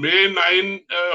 May 9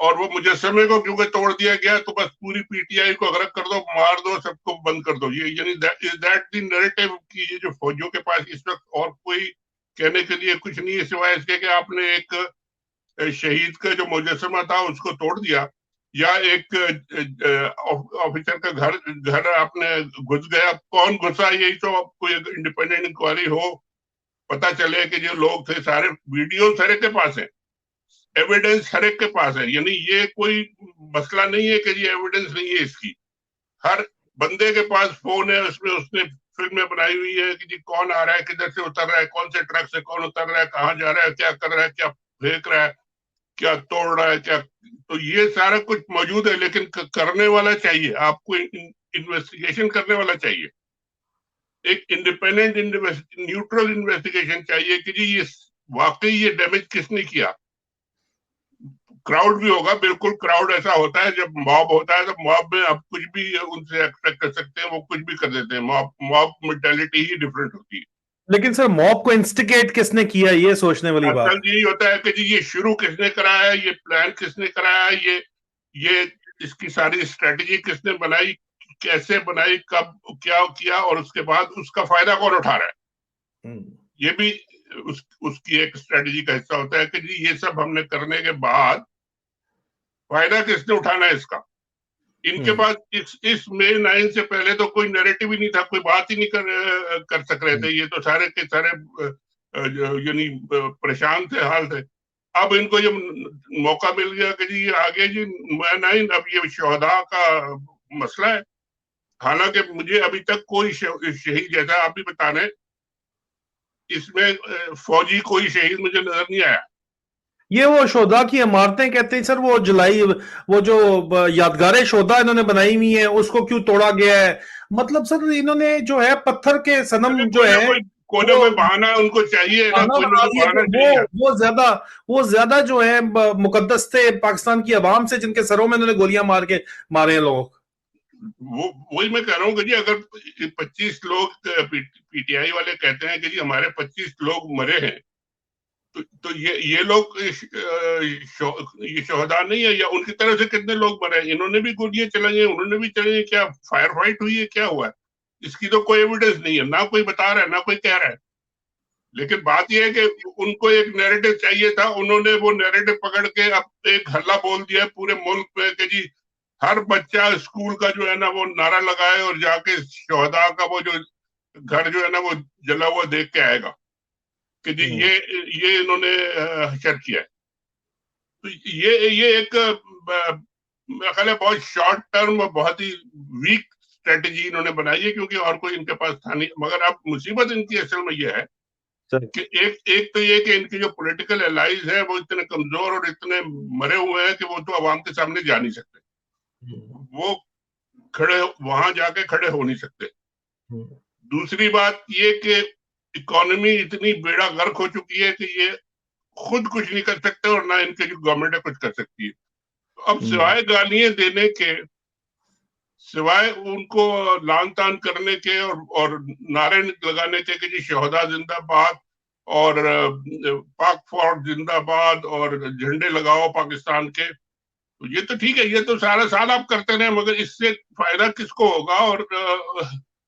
اور وہ مجسمے کو کیونکہ توڑ دیا گیا تو بس پوری پی ٹی آئی کو غرق کر دو, مار دو, سب کو بند کر دو. یہ یعنی دیٹ دی نیریٹو کی یہ جو فوجیوں کے پاس اس وقت اور کوئی کہنے کے لیے کچھ نہیں ہے سوائے اس کے کہ آپ نے ایک شہید کا جو مجسمہ تھا اس کو توڑ دیا, یا ایک آفیسر کا گھر آپ نے گھس گیا. کون گھسا, یہی تو کوئی انڈیپینڈنٹ انکوائری ہو, پتا چلے کہ جو لوگ تھے سارے ویڈیو ہر ایک کے پاس ہے, ایویڈنس ہر ایک کے پاس ہے. یعنی یہ کوئی مسئلہ نہیں ہے کہ یہ ایویڈنس نہیں ہے اس کی, ہر بندے کے پاس فون ہے, اس میں اس نے فلمیں بنائی ہوئی ہے کہ جی کون آ رہا ہے, کدھر سے اتر رہا ہے, کون سے ٹرک سے کون اتر رہا ہے, کہاں جا رہا ہے, کیا کر رہا ہے, کیا پھینک رہا ہے, کیا توڑ رہا ہے, کیا. تو یہ سارا کچھ موجود ہے, لیکن کرنے والا چاہیے, آپ کو انویسٹیگیشن کرنے والا چاہیے, ایک انڈیپینڈنٹ نیوٹرل انویسٹیگیشن چاہیے کہ جی یہ واقعی یہ ڈیمیج کس نے کیا. کراؤڈ بھی ہوگا, بالکل کراؤڈ ایسا ہوتا ہے, جب موب ہوتا ہے تو موب میں آپ کچھ بھی ان سے ایکسپیکٹ کر سکتے ہیں, وہ کچھ بھی کر دیتے ہیں. موب مینٹیلٹی ہی ڈفرینٹ ہوتی ہے. لیکن سر موب کو انسٹیگیٹ کس نے کیا, یہ سوچنے والی بات اصل یہی ہوتا ہے کہ جی یہ شروع کس نے کرایا, یہ پلان کس نے کرایا, یہ اس کی ساری اسٹریٹجی کس نے بنائی, کیسے بنائی, کب کیا کیا, اور اس کے بعد اس کا فائدہ کون اٹھا رہا ہے. یہ بھی اس کی ایک اسٹریٹجی کا حصہ ہوتا ہے کہ جی یہ سب ہم نے کرنے کے بعد فائدہ کس نے اٹھانا ہے اس کا. ان کے پاس اس مئی 9 سے پہلے تو کوئی نیریٹو ہی نہیں تھا, کوئی بات ہی نہیں کر سک رہے تھے. یہ تو سارے کے سارے یعنی پریشان تھے, حال تھے. اب ان کو یہ موقع مل گیا کہ جی آگے جی مئی 9 اب یہ شہداء کا مسئلہ ہے. حالانکہ مجھے ابھی تک کوئی شہید, جیسا آپ بھی بتا رہے, اس میں فوجی کوئی شہید مجھے نظر نہیں آیا. یہ وہ شہداء کی عمارتیں کہتے ہیں سر, وہ جلائی, وہ جو یادگاریں شہداء انہوں نے بنائی ہوئی ہیں اس کو کیوں توڑا گیا ہے. مطلب سر انہوں نے جو ہے پتھر کے صنم جو ہے کوئی نہ بہانہ ان کو چاہیے نا, کوئی نہ کوئی بہانہ چاہیے. وہ زیادہ جو ہے مقدس تھے پاکستان کی عوام سے, جن کے سروں میں انہوں نے گولیاں مار کے مارے ہیں لوگ. وہی میں کہہ رہا ہوں کہ جی اگر 25 لوگ پی ٹی آئی والے کہتے ہیں کہ جی ہمارے 25 لوگ مرے ہیں, تو یہ لوگ یہ شہداء نہیں ہے, یا ان کی طرف سے کتنے لوگ مرے ہیں. انہوں نے بھی گولیاں چلائی ہیں, انہوں نے بھی چلائی ہیں, کیا فائر فائٹ ہوئی ہے, کیا ہوا ہے, اس کی تو کوئی ایویڈنس نہیں ہے, نہ کوئی بتا رہا ہے نہ کوئی کہہ رہا ہے. لیکن بات یہ ہے کہ ان کو ایک نیریٹو چاہیے تھا, انہوں نے وہ نیریٹو پکڑ کے اب ایک ہلہ بول دیا پورے ملک میں کہ جی ہر بچہ اسکول کا جو ہے نا وہ نعرہ لگائے اور جا کے شہداء کا وہ جو گھر جو ہے نا وہ جلا ہوا دیکھ کے آئے گا کہ جی یہ انہوں نے حشر کیا ہے. تو یہ ایک میرا خیال ہے بہت شارٹ ٹرم اور بہت ہی ویک اسٹریٹجی انہوں نے بنائی ہے, کیونکہ اور کوئی ان کے پاس تھا نہیں. مگر اب مصیبت ان کی اصل میں یہ ہے کہ ایک تو یہ کہ ان کے جو پولیٹیکل الائز ہیں وہ اتنے کمزور اور اتنے مرے ہوئے ہیں کہ وہ تو عوام کے سامنے جا نہیں سکتے, وہ وہاں جا کے کھڑے ہو نہیں سکتے. دوسری بات یہ کہ اکانومی اتنی بیڑا غرق ہو چکی ہے کہ یہ خود کچھ نہیں کر سکتے اور نہ ان کے جو گورنمنٹ ہے کچھ کر سکتی ہے. اب سوائے گالیاں دینے کے, سوائے ان کو لان تان کرنے کے اور نعرے لگانے کے کہ جی شہداء زندہ باد اور پاک فوج زندہ باد اور جھنڈے لگاؤ پاکستان کے, تو یہ تو ٹھیک ہے, یہ تو سارا سال آپ کرتے رہے, مگر اس سے فائدہ کس کو ہوگا اور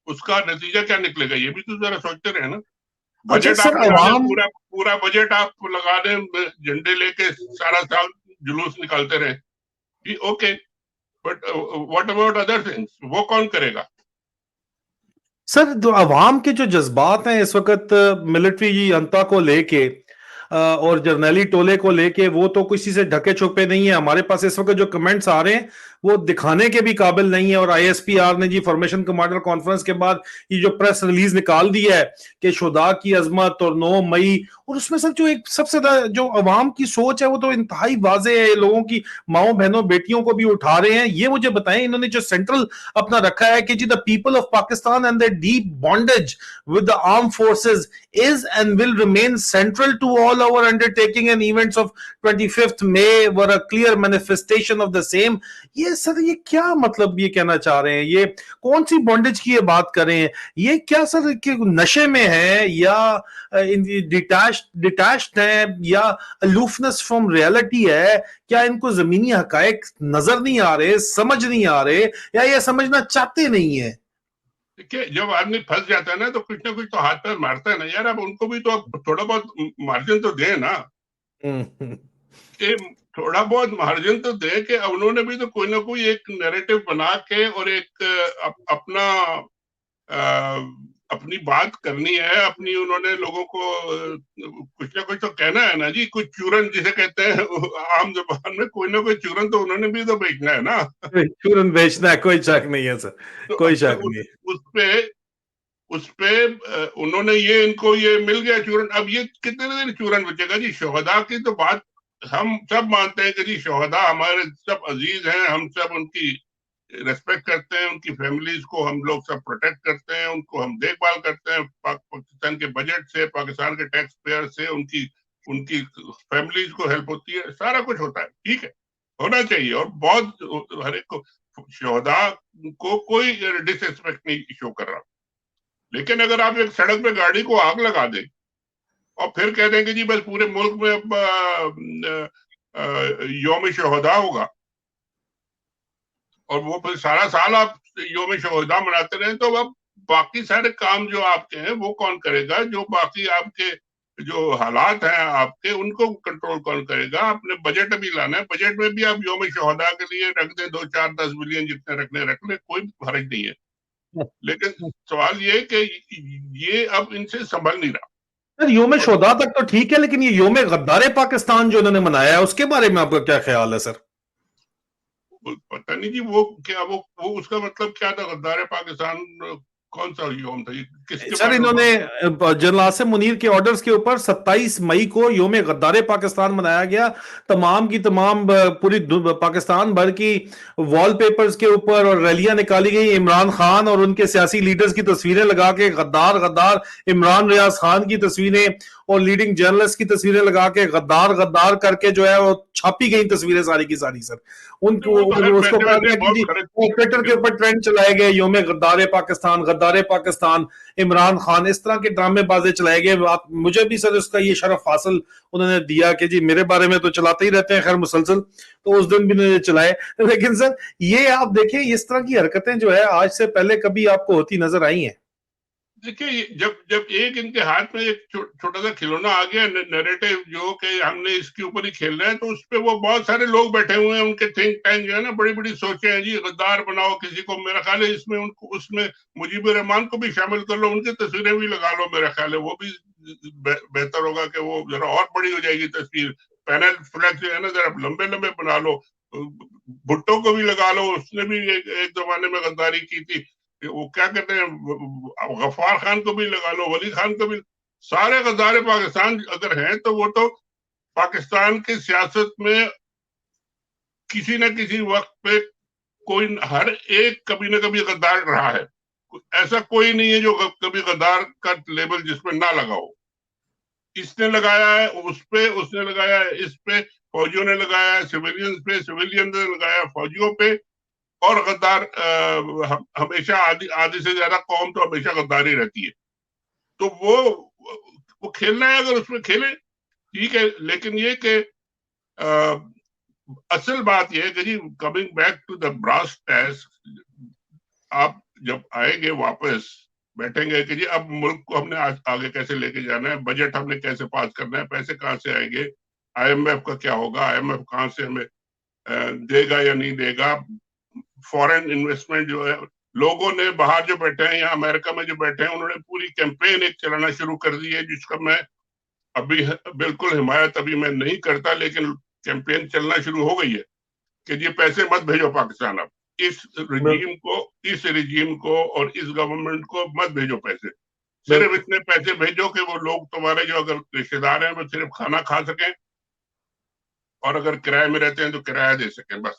اس کا نتیجہ کیا نکلے گا, یہ بھی تو ذرا سوچتے رہے نا. بجٹ آپ لگا دیں, پورا بجٹ آپ لگا دیں, جھنڈے لے کے سارا سال جلوس نکالتے رہے, جی okay, but what about other things, وہ کون کرے گا. سر جو عوام کے جو جذبات ہیں اس وقت ملٹری انتا کو لے کے اور جرنیلی ٹولے کو لے کے, وہ تو کسی سے ڈھکے چھپے نہیں ہیں. ہمارے پاس اس وقت جو کمنٹس آ رہے ہیں وہ دکھانے کے بھی قابل نہیں ہے. اور آئی ایس پی آر نے جی فارمیشن کمانڈر کانفرنس کے بعد یہ جو پریس ریلیز نکال دی ہے کہ شہداء کی عظمت اور 9 مئی, اور اس میں سر جو ایک سب سے جو عوام کی سوچ ہے وہ تو انتہائی واضح ہے, لوگوں کی ماؤں بہنوں بیٹیوں کو بھی اٹھا رہے ہیں. یہ مجھے بتائیں, انہوں نے جو سینٹرل اپنا رکھا ہے کہ جی the people of Pakistan and their deep bondage with the armed forces is and will remain central to all our undertaking, and events of 25th May were a clear manifestation of the same. یہ یہ سر یہ کیا مطلب یہ کہنا چاہ رہے ہیں؟ یہ کون سی بانڈیج کی یہ بات کر رہے ہیں؟ یہ کیا سر کہ نشے میں ہے یا ڈیٹیچڈ ہے یا الوفنس فرام ریالٹی ہے؟ کیا ان کو زمینی حقائق نظر نہیں آ رہے، سمجھ نہیں آ رہے، یا یہ سمجھنا چاہتے نہیں ہیں؟ دیکھیے جب آدمی پھنس جاتا ہے نا تو کچھ نہ کچھ تو ہاتھ پیر مارتا ہے نا یار. اب ان کو بھی تو اب تھوڑا بہت مارجن تو دیں نا، کہ تھوڑا بہت مارجن تو دے کہ انہوں نے بھی تو کوئی نہ کوئی ایک نیریٹو بنا کے اور ایک اپنا اپنی بات کرنی ہے اپنی. انہوں نے لوگوں کو کچھ نہ کچھ تو کہنا ہے نا جی. کچھ چورن جسے کہتے ہیں عام زبان میں، کوئی نہ کوئی چورن تو انہوں نے بھی تو بیچنا ہے نا. چورن بیچنا ہے، کوئی شک نہیں ہے سر، کوئی شک نہیں. اس پہ انہوں نے یہ ان کو یہ مل گیا چورن. اب یہ کتنے دن چورن بچے گا جی؟ شہداء کی تو بات ہم سب مانتے ہیں کہ جی شہداء ہمارے سب عزیز ہیں، ہم سب ان کی ریسپیکٹ کرتے ہیں، ان کی فیملیز کو ہم لوگ سب پروٹیکٹ کرتے ہیں، ان کو ہم دیکھ بھال کرتے ہیں پاکستان کے بجٹ سے، پاکستان کے ٹیکس پیئر سے، ان کی فیملیز کو ہیلپ ہوتی ہے، سارا کچھ ہوتا ہے، ٹھیک ہے، ہونا چاہیے. اور بہت ہر ایک کو شہداء کو کوئی ڈس ریسپیکٹ نہیں شو کر رہا. لیکن اگر آپ ایک سڑک پہ گاڑی کو آگ لگا دیں اور پھر کہہ دیں کہ جی بس پورے ملک میں اب یوم شہداء ہوگا اور وہ پھر سارا سال آپ یوم شہداء مناتے رہیں، تو اب باقی سارے کام جو آپ کے ہیں وہ کون کرے گا؟ جو باقی آپ کے جو حالات ہیں آپ کے، ان کو کنٹرول کون کرے گا؟ اپنے بجٹ ابھی لانا ہے، بجٹ میں بھی آپ یوم شہداء کے لیے رکھ دیں 2 4 10 بلین جتنے رکھنے رکھ لیں، کوئی حرج نہیں ہے. لیکن سوال یہ کہ یہ اب ان سے سنبھل نہیں رہا. سر یوم شہداء تک تو ٹھیک ہے، لیکن یہ یوم غدار پاکستان جو انہوں نے منایا ہے اس کے بارے میں آپ کا کیا خیال ہے سر؟ پتہ نہیں جی وہ کیا وہ اس کا مطلب کیا تھا؟ غدار پاکستان کون سا یوم تھا؟ کس کے سر بارے انہوں میں؟ نے جنرل عاصم منیر کے آرڈرز کے اوپر 27 مئی کو یوم غدار پاکستان منایا گیا. تمام کی تمام پوری پاکستان بھر کی وال پیپرز کے اوپر اور ریلیاں نکالی گئی، عمران خان اور ان کے سیاسی لیڈرز کی تصویریں لگا کے غدار غدار، عمران ریاض خان کی تصویریں اور لیڈنگ جرنلسٹ کی تصویریں لگا کے غدار غدار کر کے جو ہے وہ چھاپی گئی تصویریں ساری کی ساری. سر ان کو وہ تو خیر اس کو پیسے کہا ویسے گیا کہ جی بہت خرچ. ٹویٹر کے اوپر ٹرینڈ چلائے گئے یوم غدار پاکستان، غدار پاکستان، عمران خان، اس طرح کے ڈرامے بازے چلائے گئے. مجھے بھی سر اس کا یہ شرف حاصل انہوں نے دیا کہ جی میرے بارے میں تو چلاتے ہی رہتے ہیں خیر مسلسل، تو اس دن بھی انہوں نے چلائے. لیکن سر یہ آپ دیکھیں اس طرح کی حرکتیں جو ہے آج سے پہلے کبھی آپ کو ہوتی نظر آئی ہیں؟ دیکھیے جب ایک ان کے ہاتھ میں ایک چھوٹا سا کھلونا آ گیا نیریٹو جو کہ ہم نے اس کے اوپر ہی کھیلنا ہے، تو اس پہ وہ بہت سارے لوگ بیٹھے ہوئے ہیں، ان کے تھنک ٹینک جو ہے نا بڑی بڑی سوچیں ہیں جی غدار بناؤ کسی کو. میرا خیال ہے اس میں مجیب الرحمان کو بھی شامل کر لو، ان کی تصویریں بھی لگا لو، میرا خیال ہے وہ بھی بہتر ہوگا کہ وہ ذرا اور بڑی ہو جائے گی تصویر. پینل فلیکس جو ہے نا ذرا لمبے لمبے بنا لو. بھٹو کو بھی لگا لو، اس نے بھی ایک زمانے میں غداری کی تھی. وہ کیا کہتے ہیں غفار خان کو بھی لگا لو، ولی خان کو بھی. سارے غدار پاکستان اگر ہیں تو وہ تو پاکستان کی سیاست میں کسی نہ کسی وقت پہ کوئی ہر ایک کبھی نہ کبھی غدار رہا ہے. ایسا کوئی نہیں ہے جو کبھی غدار کا لیبل جس پہ نہ لگا ہو. اس نے لگایا ہے اس نے لگایا ہے اس پہ، فوجیوں نے لگایا ہے سویلین پہ، سویلین نے لگایا فوجیوں پہ. اور غدار ہمیشہ آدھی سے زیادہ قوم تو ہمیشہ غداری رہتی ہے. تو وہ کھیلنا ہے اگر اس میں کھیلے ٹھیک ہے. لیکن یہ کہ اصل بات یہ ہے کہ جی coming back to the brass tacks, آپ جب آئیں گے واپس بیٹھیں گے کہ جی اب ملک کو ہم نے آگے کیسے لے کے جانا ہے، بجٹ ہم نے کیسے پاس کرنا ہے، پیسے کہاں سے آئیں گے، آئی ایم ایف کا کیا ہوگا، آئی ایم ایف کہاں سے ہمیں دے گا یا نہیں دے گا. فورن انویسٹمنٹ جو ہے، لوگوں نے باہر جو بیٹھے ہیں یا امریکہ میں جو بیٹھے ہیں انہوں نے پوری کیمپین ایک چلانا شروع کر دی ہے، جس کا میں ابھی بالکل حمایت ابھی میں نہیں کرتا، لیکن کیمپین چلنا شروع ہو گئی ہے کہ یہ پیسے مت بھیجو پاکستان. اب اس رجیم کو اور اس گورنمنٹ کو مت بھیجو پیسے، صرف اتنے پیسے بھیجو کہ وہ لوگ تمہارے جو اگر رشتے دار ہیں وہ صرف کھانا کھا سکیں، اور اگر کرائے میں رہتے ہیں تو کرایہ دے سکیں، بس.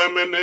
MNA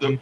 The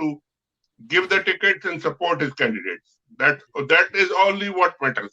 to give the tickets and support his candidates. That is only what matters.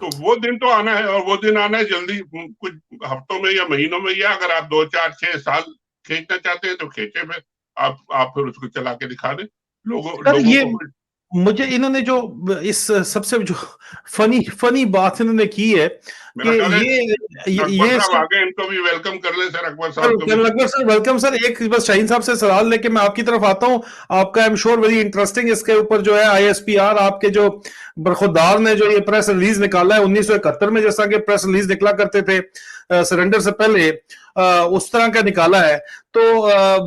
تو وہ دن تو آنا ہے, اور وہ دن آنا ہے جلدی, کچھ ہفتوں میں یا مہینوں میں, یا اگر آپ 2 4 6 سال کھینچنا چاہتے ہیں تو کھینچے, پھر آپ پھر اس کو چلا کے دکھا دیں سر لوگوں یہ کو. مجھے انہوں نے جو اس سب سے جو فنی بات انہوں نے کی ہے کہ میرا خیال ہے اکبر یہ صاحب سب. آگے, ان کو بھی ویلکم کر لیں سر, اکبر صاحب کو بھی. اکبر سر ویلکم سر. ایک بس شاہین صاحب سے سوال لے کے میں آپ کی طرف آتا ہوں. آپ کا ایم شور ویری انٹرسٹنگ اس کے اوپر جو ہے آئی ایس پی آر آپ کے جو برخودار نے جو یہ پریس ریلیز نکالا ہے 1971 میں, جیسا کہ پریس ریلیز نکلا کرتے تھے سرنڈر سے پہلے, اس طرح کا نکالا ہے. تو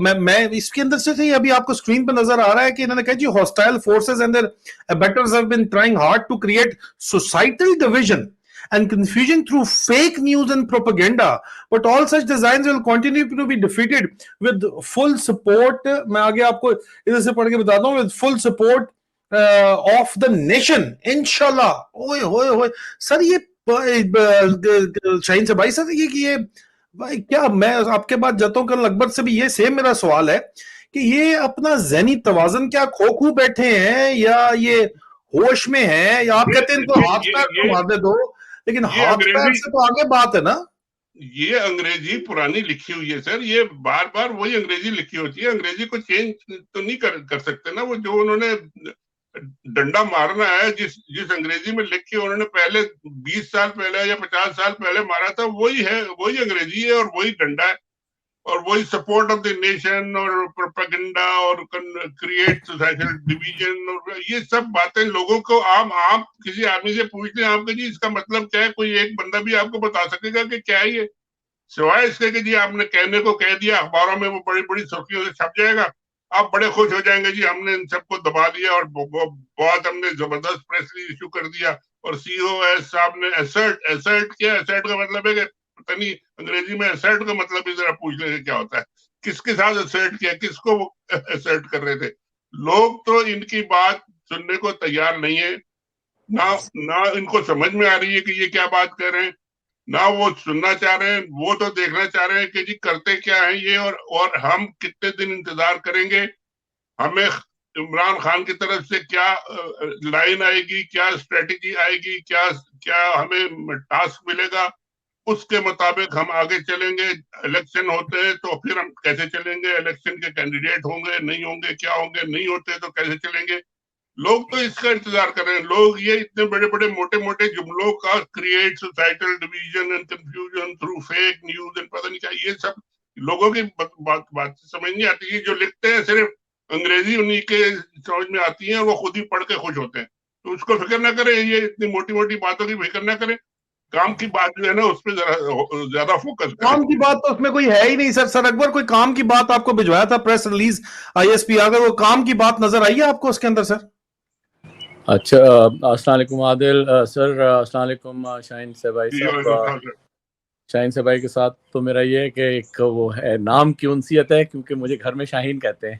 میں اس کے اندر سے ابھی آپ کو اسکرین پہ نظر آ رہا ہے کہ انہوں نے کہا جی hostile forces and their abettors have been trying hard to create societal division and confusion through fake news and propaganda, but all such designs will continue to be defeated with full support. میں آگے آپ کو ادھر سے پڑھ کے بتاتا ہوں. with full support of the nation انشاءاللہ. اوئے ہوئے ہوئے سر, یہ شاہین سے بھائی سر, یہ بھائی کیا میں آپ کے بات جاتا ہوں, کل اکبر سے بھی یہ سیم میرا سوال ہے کہ یہ اپنا ذہنی توازن کیا کھو بیٹھے ہیں, یا یہ ہوش میں ہیں, یا آپ کہتے ہیں ان کو ہاتھ پیر تو مار دے دو, لیکن ہاتھ پیر سے تو آگے بات ہے نا. یہ انگریزی پرانی لکھی ہوئی ہے سر, یہ بار بار وہی انگریزی لکھی ہوتی ہے. انگریزی کو چینج تو نہیں کر سکتے نا. وہ جو انہوں نے ڈنڈا مارنا ہے, جس انگریزی میں لکھ کے انہوں نے پہلے 20 سال پہلے یا 50 سال پہلے مارا تھا, وہی ہے, وہی انگریزی ہے, اور وہی ڈنڈا ہے, اور وہی سپورٹ آف دی نیشن, اور پروپیگنڈا, اور کریٹ سوسائٹل ڈویژن, اور یہ سب باتیں لوگوں کو آپ کسی آدمی سے پوچھ لیں, آپ کے جی اس کا مطلب کیا ہے, کوئی ایک بندہ بھی آپ کو بتا سکے گا کہ کیا ہے یہ, سوائے اس کے کہ جی آپ نے کہنے کو کہہ دیا, اخباروں میں وہ بڑی بڑی سرخیوں سے چھپ جائے گا, آپ بڑے خوش ہو جائیں گے جی ہم نے ان سب کو دبا دیا, اور بہت ہم نے زبردست پریس ایشو کر دیا, اور سی او ایس صاحب نے ایسرٹ کیا. ایسرٹ کا مطلب ہے کہ پتہ نہیں انگریزی میں ایسرٹ کا مطلب بھی ذرا پوچھ لیں کیا ہوتا ہے, کس کے ساتھ ایسرٹ کیا, کس کو وہ ایسرٹ کر رہے تھے. لوگ تو ان کی بات سننے کو تیار نہیں ہے, نہ ان کو سمجھ میں آ رہی ہے کہ یہ کیا بات کر رہے ہیں, نہ وہ سننا چاہ رہے ہیں. وہ تو دیکھنا چاہ رہے ہیں کہ جی کرتے کیا ہیں یہ, اور ہم کتنے دن انتظار کریں گے, ہمیں عمران خان کی طرف سے کیا لائن آئے گی, کیا اسٹریٹجی آئے گی, کیا ہمیں ٹاسک ملے گا, اس کے مطابق ہم آگے چلیں گے. الیکشن ہوتے ہیں تو پھر ہم کیسے چلیں گے, الیکشن کے کینڈیڈیٹ ہوں گے نہیں ہوں گے, کیا ہوں گے, نہیں ہوتے تو کیسے چلیں گے. لوگ تو اس کا انتظار کر رہے ہیں. لوگ یہ اتنے بڑے بڑے موٹے موٹے جملوں کا create societal division and confusion through fake news and پتہ نہیں کیا, یہ سب لوگوں کی بات سمجھ نہیں آتی ہے. جو لکھتے ہیں صرف انگریزی انہی کے سمجھ میں آتی ہیں, اور وہ خود ہی پڑھ کے خوش ہوتے ہیں. تو اس کو فکر نہ کریں, یہ اتنی موٹی موٹی باتوں کی فکر نہ کریں. کام کی بات جو ہے نا اس پہ زیادہ فوکس کریں. کام کی بات تو اس میں کوئی ہے ہی نہیں سر. سر اکبر, کوئی کام کی بات آپ کو بھجوایا تھا پریس ریلیز آئی ایس پی, اگر وہ کام کی بات نظر آئی ہے آپ کو اس کے اندر سر؟ اچھا, السلام علیکم عادل سر, السلام علیکم شاہین سے بھائی صاحب. شاہین سے بھائی کے ساتھ تو میرا یہ ہے کہ ایک وہ ہے نام کی انسیت ہے, کیونکہ مجھے گھر میں شاہین کہتے ہیں.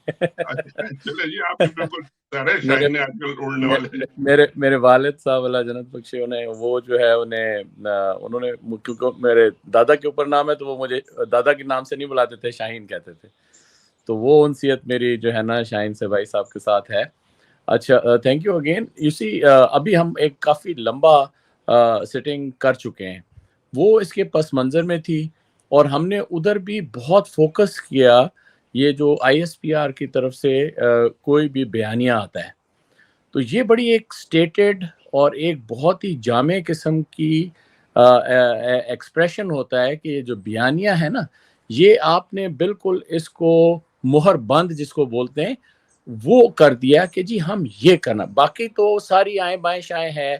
میرے والد صاحب اللہ جنت بخشے, وہ جو ہے انہوں نے کیونکہ میرے دادا کے اوپر نام ہے تو وہ مجھے دادا کے نام سے نہیں بلاتے تھے, شاہین کہتے تھے. تو وہ انسیت میری جو ہے نا شاہین سے بھائی صاحب کے ساتھ ہے. اچھا, تھینک یو اگین. یو سی, ابھی ہم ایک کافی لمبا سٹنگ کر چکے ہیں, وہ اس کے پس منظر میں تھی, اور ہم نے ادھر بھی بہت فوکس کیا. یہ جو آئی ایس پی آر کی طرف سے کوئی بھی بیانیہ آتا ہے تو یہ بڑی ایک سٹیٹڈ اور ایک بہت ہی جامع قسم کی ایکسپریشن ہوتا ہے کہ یہ جو بیانیہ ہے نا, یہ آپ نے بالکل اس کو مہر بند جس کو بولتے ہیں وہ کر دیا کہ جی ہم یہ کرنا. باقی تو ساری آئیں بائیں شائیں ہے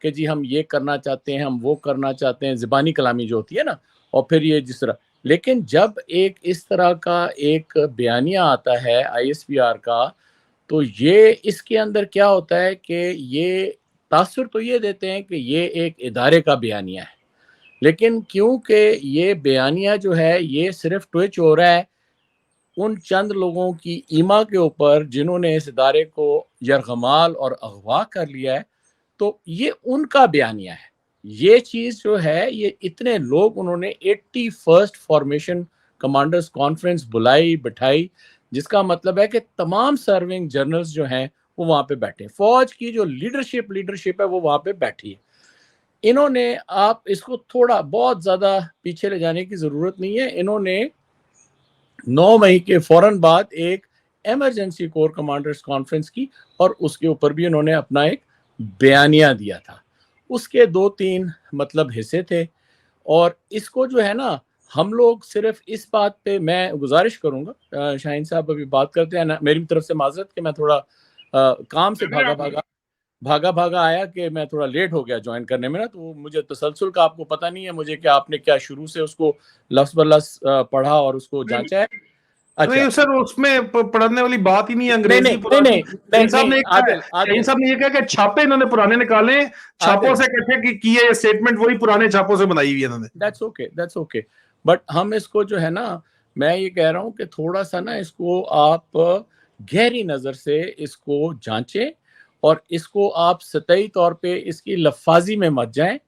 کہ جی ہم یہ کرنا چاہتے ہیں, ہم وہ کرنا چاہتے ہیں, زبانی کلامی جو ہوتی ہے نا, اور پھر یہ جس طرح. لیکن جب ایک اس طرح کا ایک بیانیہ آتا ہے آئی ایس پی آر کا, تو یہ اس کے اندر کیا ہوتا ہے کہ یہ تاثر تو یہ دیتے ہیں کہ یہ ایک ادارے کا بیانیہ ہے, لیکن کیونکہ یہ بیانیہ جو ہے یہ صرف ٹوئچ ہو رہا ہے ان چند لوگوں کی ایما کے اوپر جنہوں نے اس ادارے کو یرغمال اور اغوا کر لیا ہے, تو یہ ان کا بیانیہ ہے. یہ چیز جو ہے یہ اتنے لوگ انہوں نے 81st فارمیشن کمانڈرز کانفرنس بلائی بٹھائی, جس کا مطلب ہے کہ تمام سرونگ جنرلز جو ہیں وہ وہاں پہ بیٹھے, فوج کی جو لیڈرشپ ہے وہ وہاں پہ بیٹھی ہے. انہوں نے, آپ اس کو تھوڑا بہت زیادہ پیچھے لے جانے کی ضرورت نہیں ہے, انہوں نے 9 مئی کے فوراً بعد ایک ایمرجنسی کور کمانڈرز کانفرنس کی اور اس کے اوپر بھی انہوں نے اپنا ایک بیانیہ دیا تھا. اس کے 2-3 مطلب حصے تھے, اور اس کو جو ہے نا ہم لوگ صرف اس بات پہ, میں گزارش کروں گا شاہین صاحب ابھی بات کرتے ہیں, میری طرف سے معذرت کہ میں تھوڑا کام سے بھاگا آیا کہ میں تھوڑا لیٹ ہو گیا جوائن کرنے میں نا, تو مجھے تسلسل کا آپ کو پتہ نہیں ہے مجھے کہ آپ نے کیا شروع سے اس کو لفظ بلفظ پڑھا اور اس کو جانچا ہے. نہیں سر, اس میں پڑھنے والی بات ہی نہیں ہے, انگریزی نہیں, صاحب نے یہ کہا کہ چھاپے انہوں نے پرانے نکالے, چھاپوں سے کیسے کی ہے یہ سٹیٹمنٹ, وہی پرانے چھاپوں سے بنائی ہوئی ہے انہوں نے. That's okay. بٹ ہم اس کو جو ہے نا, میں یہ کہہ رہا ہوں کہ تھوڑا سا نا اس کو آپ گہری نظر سے اس کو جانچیں, اور اس کو آپ سطحی طور پہ اس کی لفاظی میں مت جائیں,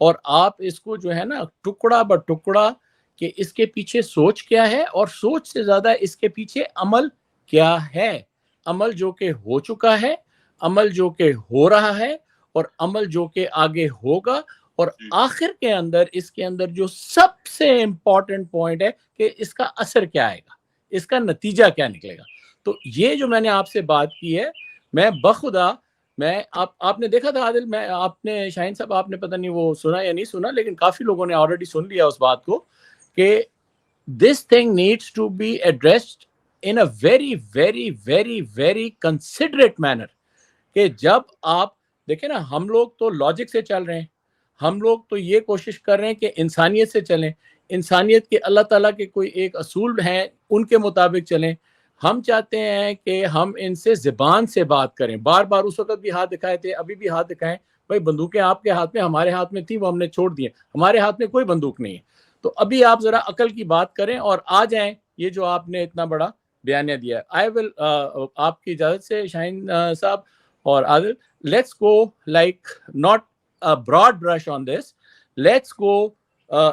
اور آپ اس کو جو ہے نا ٹکڑا بہ ٹکڑا کہ اس کے پیچھے سوچ کیا ہے, اور سوچ سے زیادہ اس کے پیچھے عمل کیا ہے, عمل جو کہ ہو چکا ہے, عمل جو کہ ہو رہا ہے, اور عمل جو کہ آگے ہوگا, اور آخر کے اندر اس کے اندر جو سب سے امپورٹنٹ پوائنٹ ہے کہ اس کا اثر کیا آئے گا, اس کا نتیجہ کیا نکلے گا. تو یہ جو میں نے آپ سے بات کی ہے, میں بخدا میں آپ نے دیکھا تھا عادل, میں آپ نے شاہین صاحب آپ نے پتہ نہیں وہ سنا یا نہیں سنا, لیکن کافی لوگوں نے آلریڈی سن لیا اس بات کو کہ this thing needs to be addressed in a very very very very considerate manner. کہ جب آپ دیکھیں نا, ہم لوگ تو لاجک سے چل رہے ہیں, ہم لوگ تو یہ کوشش کر رہے ہیں کہ انسانیت سے چلیں, انسانیت کے اللہ تعالیٰ کے کوئی ایک اصول ہیں ان کے مطابق چلیں. ہم چاہتے ہیں کہ ہم ان سے زبان سے بات کریں, بار بار اس وقت بھی ہاتھ دکھائے تھے, ابھی بھی ہاتھ دکھائیں, بھائی بندوقیں آپ کے ہاتھ میں, ہمارے ہاتھ میں تھی, وہ ہم نے چھوڑ دی, ہمارے ہاتھ میں کوئی بندوق نہیں ہے. تو ابھی آپ ذرا عقل کی بات کریں اور آ جائیں یہ جو آپ نے اتنا بڑا بیانیہ دیا ہے. آئی ول آپ کی اجازت سے شاہین صاحب اور Adil, let's go like not broad brush on this, let's go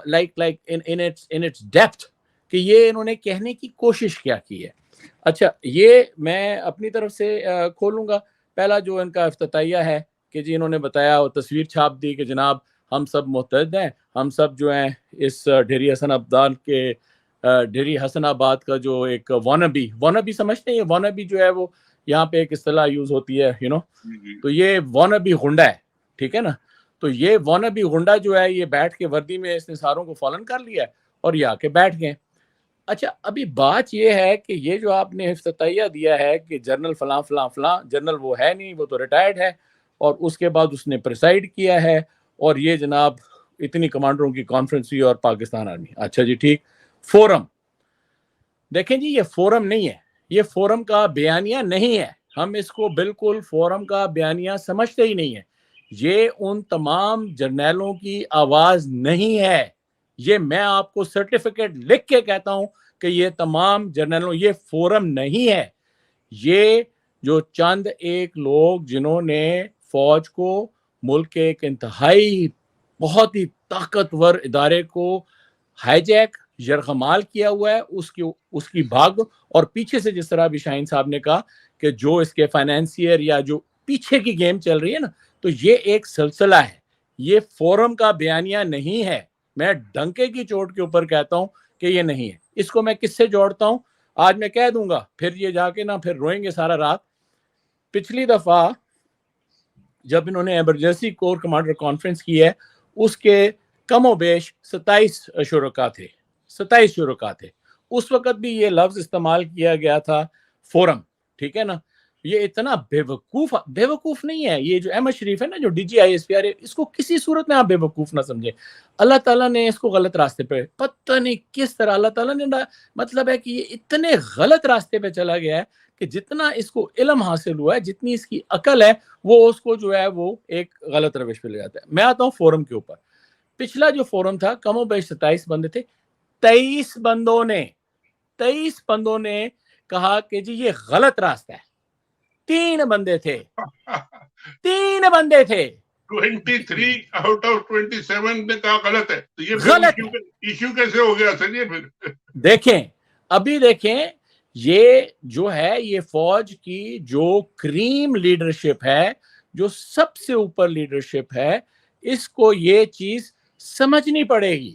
like in its depth کہ یہ انہوں نے کہنے کی کوشش کیا کی ہے. اچھا, یہ میں اپنی طرف سے کھولوں گا. پہلا جو ان کا افتتاحیہ ہے کہ جی انہوں نے بتایا اور تصویر چھاپ دی کہ جناب ہم سب متحد ہیں, ہم سب جو ہیں اس ڈھیری حسن آباد کے ڈھیری حسن آباد کا جو ایک وانبی سمجھتے ہیں, یہ وانبی جو ہے وہ یہاں پہ ایک اصطلاح یوز ہوتی ہے تو یہ وانبی غنڈا ہے, ٹھیک ہے نا. تو یہ وانبی غنڈا جو ہے یہ بیٹھ کے وردی میں اس نے ساروں کو فالن کر لیا ہے اور یہ آ کے بیٹھ گئے. اچھا, ابھی بات یہ ہے کہ یہ جو آپ نے افتتاحیہ دیا ہے کہ جنرل فلاں فلاں فلاں, جنرل وہ ہے نہیں, وہ تو ریٹائرڈ ہے, اور اس کے بعد اس نے پریسائڈ کیا ہے, اور یہ جناب اتنی کمانڈروں کی کانفرنس ہوئی اور پاکستان آرمی. اچھا جی ٹھیک, فورم دیکھیں جی, یہ فورم نہیں ہے, یہ فورم کا بیانیہ نہیں ہے, ہم اس کو بالکل فورم کا بیانیہ سمجھتے ہی نہیں ہے. یہ ان تمام جرنیلوں کی آواز نہیں ہے, یہ میں آپ کو سرٹیفکیٹ لکھ کے کہتا ہوں کہ یہ تمام جرنیلوں, یہ فورم نہیں ہے. یہ جو چند ایک لوگ جنہوں نے فوج کو, ملک کے ایک انتہائی بہت ہی طاقتور ادارے کو ہائی جیک یرغمال کیا ہوا ہے, اس کی بھاگ, اور پیچھے سے جس طرح بھی شاہین صاحب نے کہا کہ جو اس کے فائنینسیئر یا جو پیچھے کی گیم چل رہی ہے نا, تو یہ ایک سلسلہ ہے, یہ فورم کا بیانیہ نہیں ہے. میں ڈنکے کی چوٹ کے اوپر کہتا ہوں کہ یہ نہیں ہے. اس کو میں کس سے جوڑتا ہوں آج میں کہہ دوں گا, پھر یہ جا کے نا پھر روئیں گے سارا رات. پچھلی دفعہ جب انہوں نے ایمرجنسی کور کمانڈر کانفرنس کی ہے, اس کے کم و بیش 27 شرکا تھے. اس وقت بھی یہ لفظ استعمال کیا گیا تھا فورم, ٹھیک ہے نا. یہ اتنا بے وقوف نہیں ہے. یہ جو احمد شریف ہے نا, جو D G I S P R, اس کو کسی صورت میں آپ بے وقوف نہ سمجھے. اللہ تعالیٰ نے اس کو غلط راستے پہ, پتہ نہیں کس طرح اللہ تعالیٰ نے, مطلب ہے کہ یہ اتنے غلط راستے پہ چلا گیا ہے کہ جتنا اس کو علم حاصل ہوا ہے, جتنی اس کی عقل ہے, وہ اس کو جو ہے وہ ایک غلط روش پہ لے جاتا ہے. میں آتا ہوں فورم کے اوپر. پچھلا جو فورم تھا کم و بیش 27 بندے تھے. 23 بندوں نے کہا کہ جی یہ غلط راستہ ہے. 3 بندے تھے 23 آؤٹ آف 27 نے کہا غلط ہے. تو یہ غلط ایشو کیسے ہو گیا سر؟ یہ پھر دیکھیں, ابھی دیکھیں, یہ جو ہے یہ فوج کی جو کریم لیڈرشپ ہے, جو سب سے اوپر لیڈرشپ ہے, اس کو یہ چیز سمجھنی پڑے گی،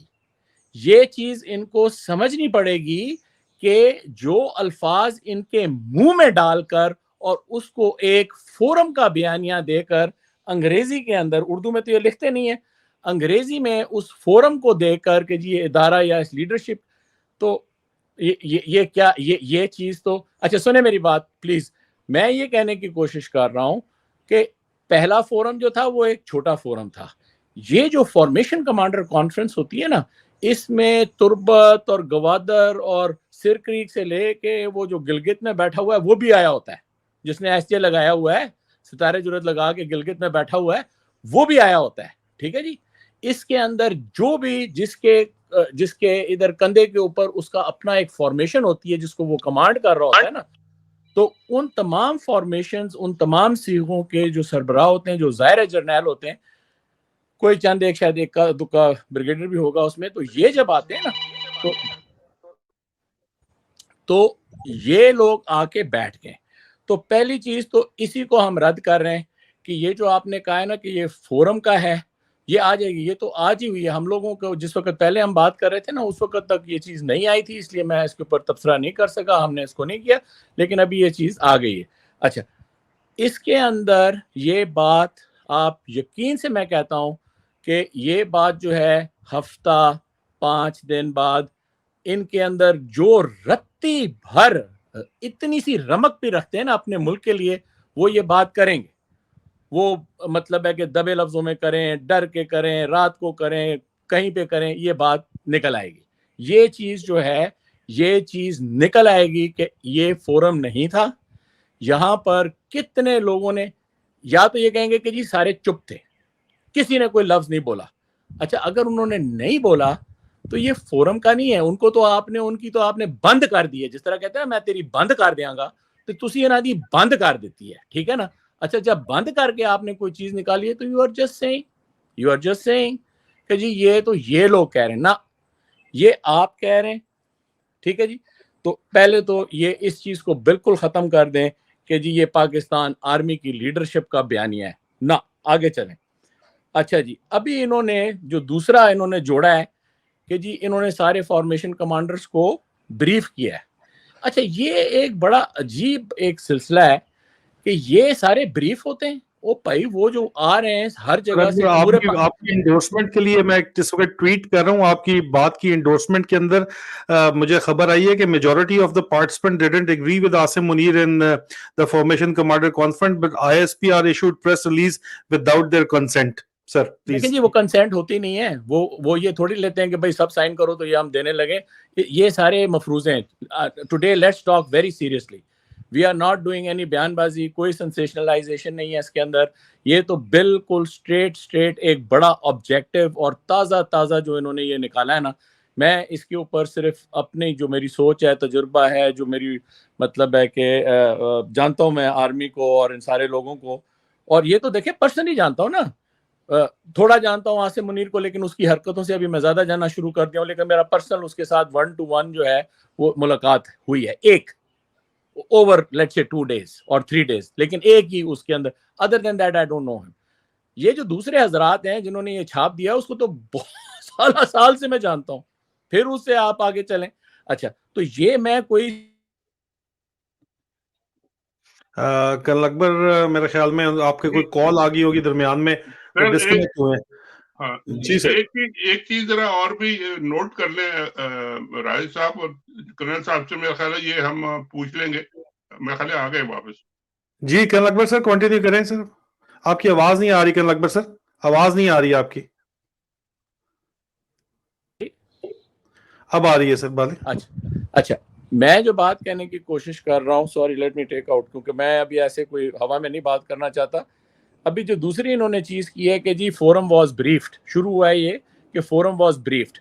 یہ چیز ان کو سمجھنی پڑے گی کہ جو الفاظ ان کے منہ میں ڈال کر اور اس کو ایک فورم کا بیانیہ دے کر انگریزی کے اندر، اردو میں تو یہ لکھتے نہیں ہیں، انگریزی میں اس فورم کو دے کر کہ جی یہ ادارہ یا اس لیڈرشپ، تو یہ کیا یہ چیز تو اچھا سنیں میری بات پلیز. میں یہ کہنے کی کوشش کر رہا ہوں کہ پہلا فورم جو تھا وہ ایک چھوٹا فورم تھا. یہ جو فارمیشن کمانڈر کانفرنس ہوتی ہے نا، اس میں تربت اور گوادر اور سر کریک سے لے کے وہ جو گلگت میں بیٹھا ہوا ہے وہ بھی آیا ہوتا ہے، جس نے ایس جے لگایا ہوا ہے، ستارے جرت لگا کے گلگت میں بیٹھا ہوا ہے وہ بھی آیا ہوتا ہے. ٹھیک ہے جی. اس کے اندر جو بھی جس کے ادھر کندھے کے اوپر اس کا اپنا ایک فارمیشن ہوتی ہے جس کو وہ کمانڈ کر رہا ہوتا ہے نا، تو ان تمام فارمیشنز، ان تمام سیغوں کے جو سربراہ ہوتے ہیں، جو ظاہر جرنیل ہوتے ہیں، کوئی چند ایک شاید ایک کا دکا بریگیڈیئر بھی ہوگا اس میں، تو یہ جب آتے ہیں نا تو یہ لوگ آ کے بیٹھ گئے. تو پہلی چیز تو اسی کو ہم رد کر رہے ہیں کہ یہ جو آپ نے کہا ہے نا کہ یہ فورم کا ہے، یہ آ جائے گی. یہ تو آج ہی ہوئی ہے. ہم لوگوں کو جس وقت پہلے ہم بات کر رہے تھے نا، اس وقت تک یہ چیز نہیں آئی تھی، اس لیے میں اس کے اوپر تبصرہ نہیں کر سکا، ہم نے اس کو نہیں کیا، لیکن ابھی یہ چیز آ گئی ہے. اچھا، اس کے اندر یہ بات آپ یقین سے میں کہتا ہوں کہ یہ بات جو ہے ہفتہ 5 دن بعد ان کے اندر جو رتی بھر اتنی سی رمق بھی رکھتے ہیں نا اپنے ملک کے لیے، وہ یہ بات کریں گے. وہ مطلب ہے کہ دبے لفظوں میں کریں، ڈر کے کریں، رات کو کریں، کہیں پہ کریں، یہ بات نکل آئے گی. یہ چیز جو ہے یہ چیز نکل آئے گی کہ یہ فورم نہیں تھا. یہاں پر کتنے لوگوں نے یا تو یہ کہیں گے کہ جی سارے چپ تھے، کسی نے کوئی لفظ نہیں بولا. اچھا، اگر انہوں نے نہیں بولا تو یہ فورم کا نہیں ہے. ان کو تو آپ نے ان کی تو آپ نے بند کر دی ہے. جس طرح کہتے ہیں میں تیری بند کر دیاں گا، تو تسی انہاں دی بند کر دیتی ہے. ٹھیک ہے نا. اچھا، جب بند کر کے آپ نے کوئی چیز نکالی ہے تو یو آر جسٹ سیئنگ کہ جی یہ تو یہ لوگ کہہ رہے ہیں، نہ یہ آپ کہہ رہے ہیں. ٹھیک ہے جی. تو پہلے تو یہ اس چیز کو بالکل ختم کر دیں کہ جی یہ پاکستان آرمی کی لیڈرشپ کا بیانیہ ہے. نہ آگے چلیں. اچھا جی، ابھی انہوں نے جو دوسرا انہوں نے جوڑا ہے کہ جی انہوں نے سارے فارمیشن کمانڈرز کو بریف کیا ہے. اچھا، یہ ایک بڑا عجیب ایک سلسلہ ہے کہ یہ سارے بریف ہوتے ہیں. وہ بھائی وہ جو آ رہے ہیں ہر جگہ سے، آپ کی انڈورسمنٹ کے لیے میں جس وقت ٹویٹ کر رہا ہوں، آپ کی بات کی انڈورسمنٹ کے اندر مجھے خبر آئی ہے کہ majority of the participant didn't agree with Asim Munir in the formation commander conference but ISP R issued press release without their consent. Sir لیکن جی وہ کنسنٹ ہوتی نہیں ہے. وہ یہ تھوڑی لیتے ہیں کہ بھائی سب سائن کرو تو یہ ہم دینے لگے. یہ سارے مفروضے ہیں. Today let's talk very seriously. We are not doing any بیان بازی، کوئی سینسیشنلائزیشن نہیں ہے اس کے اندر. یہ تو بالکل اسٹریٹ ایک بڑا آبجیکٹو اور تازہ جو انہوں نے یہ نکالا ہے نا، میں اس کے اوپر صرف اپنی جو میری سوچ ہے، تجربہ ہے، جو میری مطلب ہے کہ جانتا ہوں میں آرمی کو اور ان سارے لوگوں کو، اور یہ تو دیکھیں پرسنلی جانتا ہوں نا، تھوڑا جانتا ہوں عاصم منیر کو، لیکن اس کی حرکتوں سے ابھی میں زیادہ جاننا شروع کر دیا ہوں. لیکن میرا پرسنل اس کے ساتھ 1 to 1 جو ہے وہ ملاقات ہوئی ہے، ایک اوور لیٹس سے 2 days اور 3 days، لیکن ایک ہی اس کے اندر. Other then that I don't know hmm. یہ جو دوسرے حضرات ہیں جنہوں نے یہ چھاپ دیا اس کو تو بہت سال سے میں جانتا ہوں. پھر اس سے آپ آگے چلیں. اچھا، تو یہ میں کوئی کل اکبر میرے خیال میں آپ کے کوئی کال آ گئی ہوگی درمیان میں، ڈسکنیکٹ ہوئے. ہاں جی سر. ایک چیز ذرا اور بھی نوٹ کر لیں راجد صاحب اور کرنل صاحب سے، میرا خیال ہے یہ ہم پوچھ لیں گے. میرا خیال ہے آ گئے واپس. جی کرنل اکبر سر کنٹینیو کریں. سر آپ کی آواز نہیں آ رہی. کرنل اکبر سر آواز نہیں آ رہی آپ کی. اب آ رہی ہے سر. بات اچھا میں جو بات کہنے کی کوشش کر رہا ہوں، sorry let me take out, کیونکہ میں ابھی ایسے کوئی ہوا میں نہیں بات کرنا چاہتا. ابھی جو دوسری انہوں نے چیز کی ہے کہ جی فورم واز بریفڈ، شروع ہوا ہے یہ کہ فورم واز بریفڈ.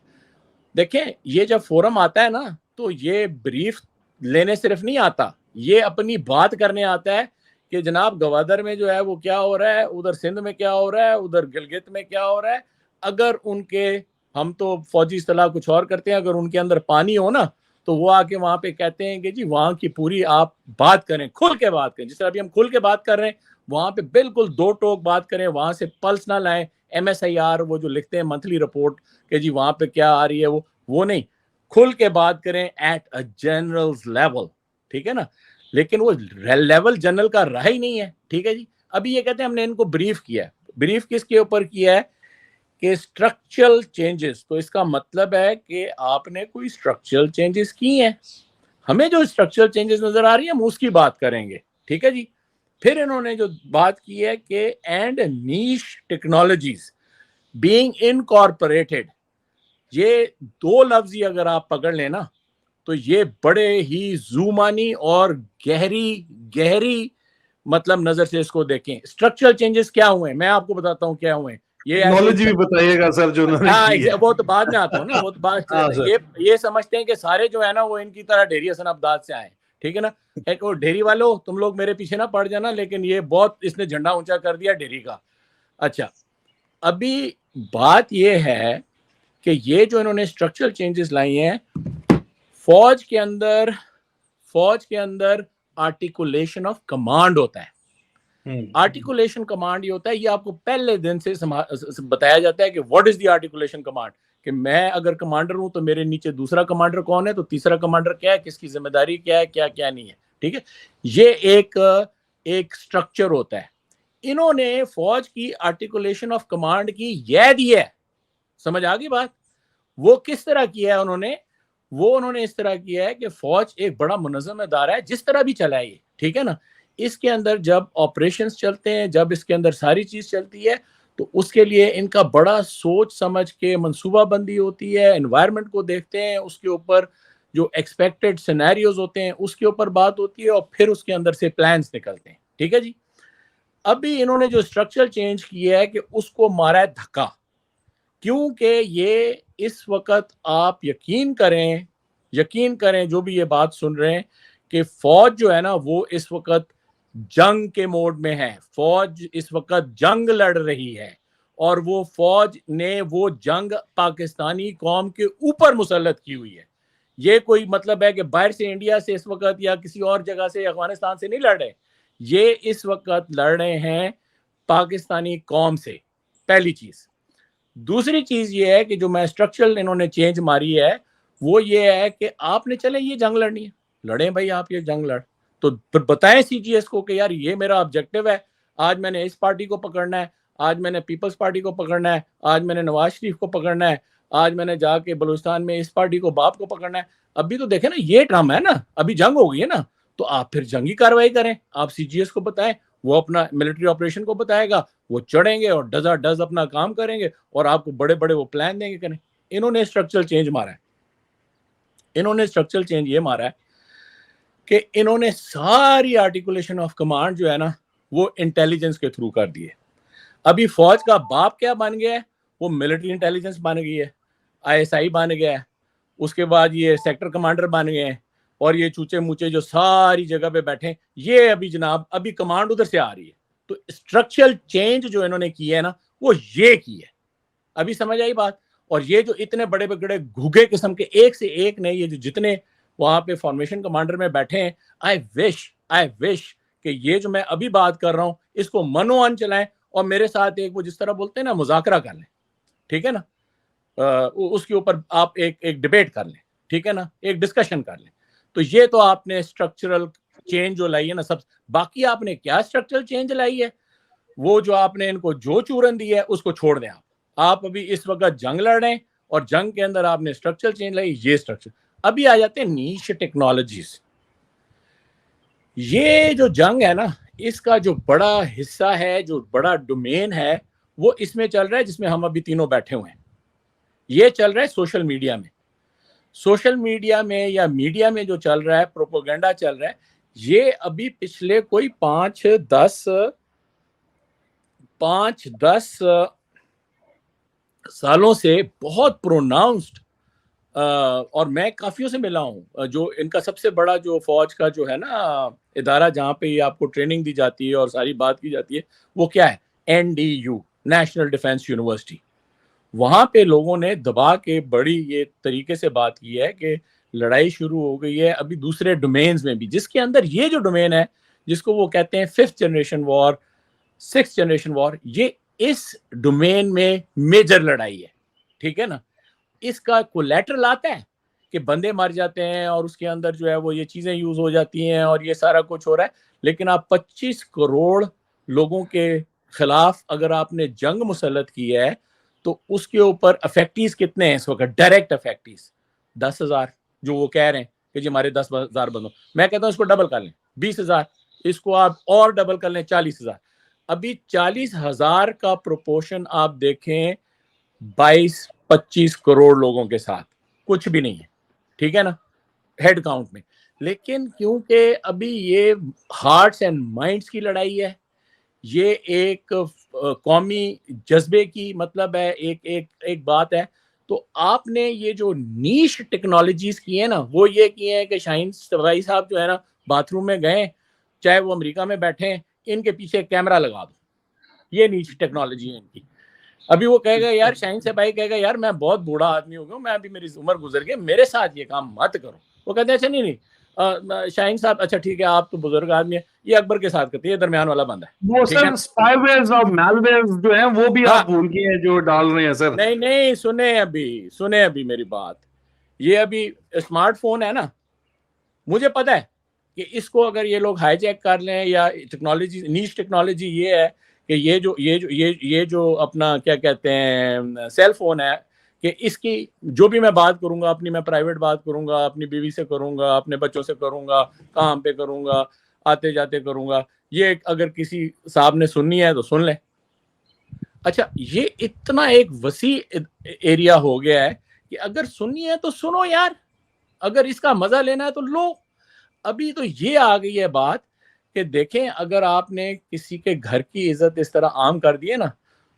دیکھیں یہ جب فورم آتا ہے نا تو یہ بریف لینے صرف نہیں آتا، یہ اپنی بات کرنے آتا ہے کہ جناب گوادر میں جو ہے وہ کیا ہو رہا ہے، ادھر سندھ میں کیا ہو رہا ہے، ادھر گلگت میں کیا ہو رہا ہے. اگر ان کے، ہم تو فوجی اصطلاح کچھ اور کرتے ہیں، اگر ان کے اندر پانی ہو نا تو وہ آ کے وہاں پہ کہتے ہیں کہ جی وہاں کی پوری آپ بات کریں، کھل کے بات کریں. جس طرح ابھی ہم کھل کے بات کر رہے ہیں، وہاں پہ بالکل 2 ٹوک بات کریں، وہاں سے پلس نہ لائیں MSIR وہ جو لکھتے ہیں منتھلی رپورٹ کہ جی وہاں پہ کیا آ رہی ہے, وہ نہیں, کھل کے بات کریں ایٹ اے جنرل لیول, ٹھیک ہے نا. لیکن وہ لیول جنرل کا رہا ہی نہیں ہے, ٹھیک ہے جی. ابھی یہ کہتے ہیں ہم نے ان کو بریف کیا ہے. بریف کس کے اوپر کیا ہے کہ اسٹرکچرل چینجز. تو اس کا مطلب ہے کہ آپ نے کوئی اسٹرکچرل چینجز کی ہیں. ہمیں جو اسٹرکچرل چینجز نظر آ رہی ہیں ہم اس کی بات کریں گے, ٹھیک ہے جی. پھر انہوں نے جو بات کی ہے کہ اینڈ نیش ٹیکنالوجیز بینگ انکارپوریٹڈ, یہ دو لفظ ہی اگر آپ پکڑ لیں نا تو یہ بڑے ہی زومانی اور گہری مطلب نظر سے اس کو دیکھیں. اسٹرکچرل چینجز کیا ہوئے ہیں میں آپ کو بتاتا ہوں کیا ہوئے ہیں. یہ ٹیکنالوجی بھی بتائیے گا سر جو انہوں نے کی ہے. وہ تو بعد میں آتا ہوں نا, وہ تو بات یہ سمجھتے ہیں کہ سارے جو ہے نا وہ ان کی طرح ڈھیری حسن عبداد سے آئے, ٹھیک ہے نا. ایک وہ ڈھیری والوں تم لوگ میرے پیچھے نہ پڑ جانا, لیکن یہ بہت اس نے جھنڈا اونچا کر دیا ڈھیری کا. اچھا, ابھی بات یہ ہے کہ یہ جو انہوں نے اسٹرکچرل چینجز لائی ہیں, فوج کے اندر آرٹیکولیشن آف کمانڈ ہوتا ہے. آرٹیکولیشن کمانڈ یہ ہوتا ہے, یہ آپ کو پہلے دن سے بتایا جاتا ہے کہ what is the articulation command, کہ میں اگر کمانڈر ہوں تو میرے نیچے دوسرا کمانڈر کون ہے, تو تیسرا کمانڈر کیا ہے, کس کی ذمہ داری کیا ہے, کیا کیا نہیں ہے, ٹھیک ہے. یہ ایک سٹرکچر ہوتا ہے. انہوں نے فوج کی آرٹیکولیشن آف کمانڈ کی یہ دی ہے, سمجھ آ گئی بات. وہ کس طرح کیا ہے انہوں نے اس طرح کیا ہے کہ فوج ایک بڑا منظم ادارہ ہے, جس طرح بھی چلائے, ٹھیک ہے نا. اس کے اندر جب آپریشنز چلتے ہیں, جب اس کے اندر ساری چیز چلتی ہے, تو اس کے لیے ان کا بڑا سوچ سمجھ کے منصوبہ بندی ہوتی ہے. انوائرمنٹ کو دیکھتے ہیں, اس کے اوپر جو ایکسپیکٹڈ سینیریوز ہوتے ہیں اس کے اوپر بات ہوتی ہے, اور پھر اس کے اندر سے پلانز نکلتے ہیں, ٹھیک ہے جی. ابھی انہوں نے جو اسٹرکچر چینج کیا ہے کہ اس کو مارا ہے دھکا, کیونکہ یہ اس وقت آپ یقین کریں جو بھی یہ بات سن رہے ہیں کہ فوج جو ہے نا وہ اس وقت جنگ کے موڈ میں ہے. فوج اس وقت جنگ لڑ رہی ہے, اور وہ فوج نے وہ جنگ پاکستانی قوم کے اوپر مسلط کی ہوئی ہے. یہ کوئی مطلب ہے کہ باہر سے انڈیا سے اس وقت یا کسی اور جگہ سے افغانستان سے نہیں لڑ رہے, یہ اس وقت لڑ رہے ہیں پاکستانی قوم سے, پہلی چیز. دوسری چیز یہ ہے کہ جو میں اسٹرکچرل انہوں نے چینج ماری ہے وہ یہ ہے کہ آپ نے چلے یہ جنگ لڑنی ہے, لڑیں بھائی آپ یہ جنگ لڑ, تو پھر بتائیں CGS کو کہ یار یہ میرا آبجیکٹو ہے, آج میں نے اس پارٹی کو پکڑنا ہے, آج میں نے پیپلز پارٹی کو پکڑنا ہے, آج میں نے نواز شریف کو پکڑنا ہے, آج میں نے جا کے بلوچستان میں اس پارٹی کو باپ کو پکڑنا ہے. ابھی تو دیکھیں نا یہ ڈرامہ ہے نا, ابھی جنگ ہو گئی ہے نا, تو آپ پھر جنگی کاروائی کریں. آپ CGS کو بتائیں, وہ اپنا ملٹری آپریشن کو بتائے گا, وہ چڑھیں گے اور ڈز اپنا کام کریں گے, اور آپ کو بڑے بڑے وہ پلان دیں گے. کریں. انہوں نے اسٹرکچرل چینج مارا ہے. اسٹرکچرل چینج یہ مارا ہے کہ انہوں نے ساری آرٹیکولیشن آف کمانڈ جو ہے نا وہ انٹیلیجنس کے تھرو کر دیے. ابھی فوج کا باپ کیا بن گیا ہے, وہ ملٹری انٹیلیجنس بن گئی ہے, ISI بن گیا ہے, اس کے بعد یہ سیکٹر کمانڈر بن گئے ہیں, اور یہ چوچے موچے جو ساری جگہ پہ بیٹھے ہیں, یہ ابھی جناب ابھی کمانڈ ادھر سے آ رہی ہے. تو اسٹرکچرل چینج جو انہوں نے کی ہے نا وہ یہ کی ہے. ابھی سمجھ آئی بات. اور یہ جو اتنے بڑے بڑے گھوگے قسم کے ایک سے ایک نہیں, یہ جو جتنے وہاں پہ فارمیشن کمانڈر میں بیٹھے ہیں, آئی وش کہ یہ جو میں ابھی بات کر رہا ہوں اس کو منو ان چلائیں, اور میرے ساتھ ایک وہ جس طرح بولتے ہیں نا مذاکرہ کر لیں, ٹھیک ہے نا, اس کے اوپر آپ ایک ڈیبیٹ کر لیں, ٹھیک ہے نا, ایک ڈسکشن کر لیں. تو یہ تو آپ نے اسٹرکچرل چینج جو لائی ہے نا سب. باقی آپ نے کیا اسٹرکچرل چینج لائی ہے, وہ جو آپ نے ان کو جو چورن دی ہے اس کو چھوڑ دیں. آپ ابھی اس وقت جنگ لڑ رہے ہیں, اور جنگ کے اندر آپ نے اسٹرکچرل چینج لائی, یہ اسٹرکچر. ابھی آ جاتے ہیں نیش ٹیکنالوجیز. یہ جو جنگ ہے نا اس کا جو بڑا حصہ ہے, جو بڑا ڈومین ہے, وہ اس میں چل رہا ہے جس میں ہم ابھی تینوں بیٹھے ہوئے ہیں. یہ چل رہا ہے سوشل میڈیا میں. سوشل میڈیا میں یا میڈیا میں جو چل رہا ہے, پروپوگنڈا چل رہا ہے, یہ ابھی پچھلے کوئی 5-10 سالوں سے بہت پروناؤنسڈ, اور میں کافیوں سے ملا ہوں. جو ان کا سب سے بڑا جو فوج کا جو ہے نا ادارہ جہاں پہ یہ آپ کو ٹریننگ دی جاتی ہے اور ساری بات کی جاتی ہے, وہ کیا ہے, NDU, نیشنل ڈیفنس یونیورسٹی. وہاں پہ لوگوں نے دبا کے بڑی یہ طریقے سے بات کی ہے کہ لڑائی شروع ہو گئی ہے ابھی دوسرے ڈومینز میں بھی, جس کے اندر یہ جو ڈومین ہے جس کو وہ کہتے ہیں 5th جنریشن وار, 6th جنریشن وار, یہ اس ڈومین میں میجر لڑائی ہے, ٹھیک ہے نا. اس کا کولیٹرل آتا ہے کہ بندے مر جاتے ہیں اور اس کے اندر جو ہے وہ یہ چیزیں یوز ہو جاتی ہیں اور یہ سارا کچھ ہو رہا ہے, لیکن آپ 25 کروڑ لوگوں کے خلاف اگر آپ نے جنگ مسلط کی ہے تو اس کے اوپر افیکٹیز کتنے ہیں اس وقت, ڈائریکٹ افیکٹیز 10,000 جو وہ کہہ رہے ہیں کہ جی ہمارے 10,000 بندوں, میں کہتا ہوں اس کو ڈبل کر لیں 20,000, اس کو آپ اور ڈبل کر لیں 40,000. ابھی 40,000 کا پروپورشن آپ دیکھیں 22-25 کروڑ لوگوں کے ساتھ کچھ بھی نہیں ہے, ٹھیک ہے نا, ہیڈ کاؤنٹ میں. لیکن کیونکہ ابھی یہ ہارٹس اینڈ مائنڈس کی لڑائی ہے, یہ ایک قومی جذبے کی مطلب ہے, ایک بات ہے, تو آپ نے یہ جو نیش ٹیکنالوجیز کی ہیں نا وہ یہ کی ہیں کہ شاہین بھائی صاحب جو ہے نا باتھ روم میں گئے, چاہے وہ امریکہ میں بیٹھے ہیں, ان کے پیچھے کیمرہ لگا دو, یہ نیش ٹیکنالوجی ہے ان کی. ابھی وہ کہے گا یار, شاہین سے بھائی کہے گا یار میں بہت بوڑھا آدمی ہو گیا, میں ابھی میری عمر گزر گئی, میرے ساتھ یہ کام مت کرو. وہ کہتے ہیں اچھا نہیں شاہین صاحب اچھا ٹھیک ہے آپ تو بزرگ آدمی ہیں, یہ اکبر کے ساتھ کرتے ہیں, یہ درمیان والا بندہ ہے. وہ سر اسپائی ویئرز اور میل ویئرز جو ہیں وہ بھی آپ بھول گئے ہیں جو ڈال رہے ہیں سر. نہیں سنیں ابھی میری بات. یہ ابھی اسمارٹ فون ہے نا, مجھے پتا ہے کہ اس کو اگر یہ لوگ ہائی جیک کر لیں, یا ٹیکنالوجی نیش ٹیکنالوجی یہ ہے کہ یہ جو اپنا کیا کہتے ہیں سیل فون ہے, کہ اس کی جو بھی میں بات کروں گا اپنی, میں پرائیویٹ بات کروں گا, اپنی بیوی سے کروں گا, اپنے بچوں سے کروں گا, کام پہ کروں گا, آتے جاتے کروں گا, یہ اگر کسی صاحب نے سننی ہے تو سن لیں. اچھا یہ اتنا ایک وسیع ایریا ہو گیا ہے کہ اگر سننی ہے تو سنو یار, اگر اس کا مزہ لینا ہے تو لو. ابھی تو یہ آ گئی ہے بات کہ دیکھیں اگر آپ نے کسی کے گھر کی عزت اس طرح عام کر دی ہے نا,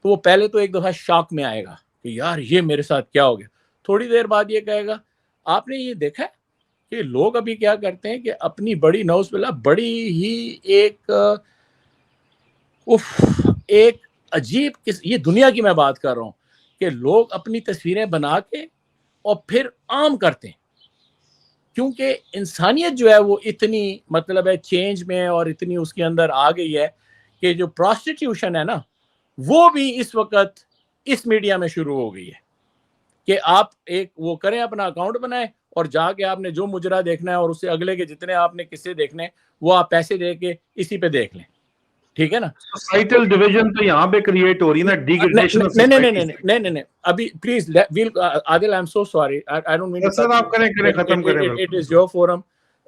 تو وہ پہلے تو ایک دفعہ شاک میں آئے گا کہ یار یہ میرے ساتھ کیا ہو گیا. تھوڑی دیر بعد یہ کہے گا آپ نے یہ دیکھا ہے کہ لوگ ابھی کیا کرتے ہیں کہ اپنی بڑی نوز باللہ بڑی ہی ایک عجیب, یہ دنیا کی میں بات کر رہا ہوں, کہ لوگ اپنی تصویریں بنا کے اور پھر عام کرتے ہیں, کیونکہ انسانیت جو ہے وہ اتنی مطلب ہے چینج میں اور اتنی اس کے اندر آ گئی ہے کہ جو پراسٹیٹیوشن ہے نا وہ بھی اس وقت اس میڈیا میں شروع ہو گئی ہے کہ آپ ایک وہ کریں, اپنا اکاؤنٹ بنائیں اور جا کے آپ نے جو مجرا دیکھنا ہے اور اس سے اگلے کے جتنے آپ نے قصے دیکھنے ہیں وہ آپ پیسے دے کے اسی پہ دیکھ لیں, ٹھیک ہے نا. سوسائٹل ڈویژن تو یہاں پہ کریٹ ہو رہی ہے نا, ڈیگریڈیشن آف سوسائٹی. نہیں ابھی please Adil I am so sorry, I don't mean sir آپ کریں ختم کریں, it is your forum,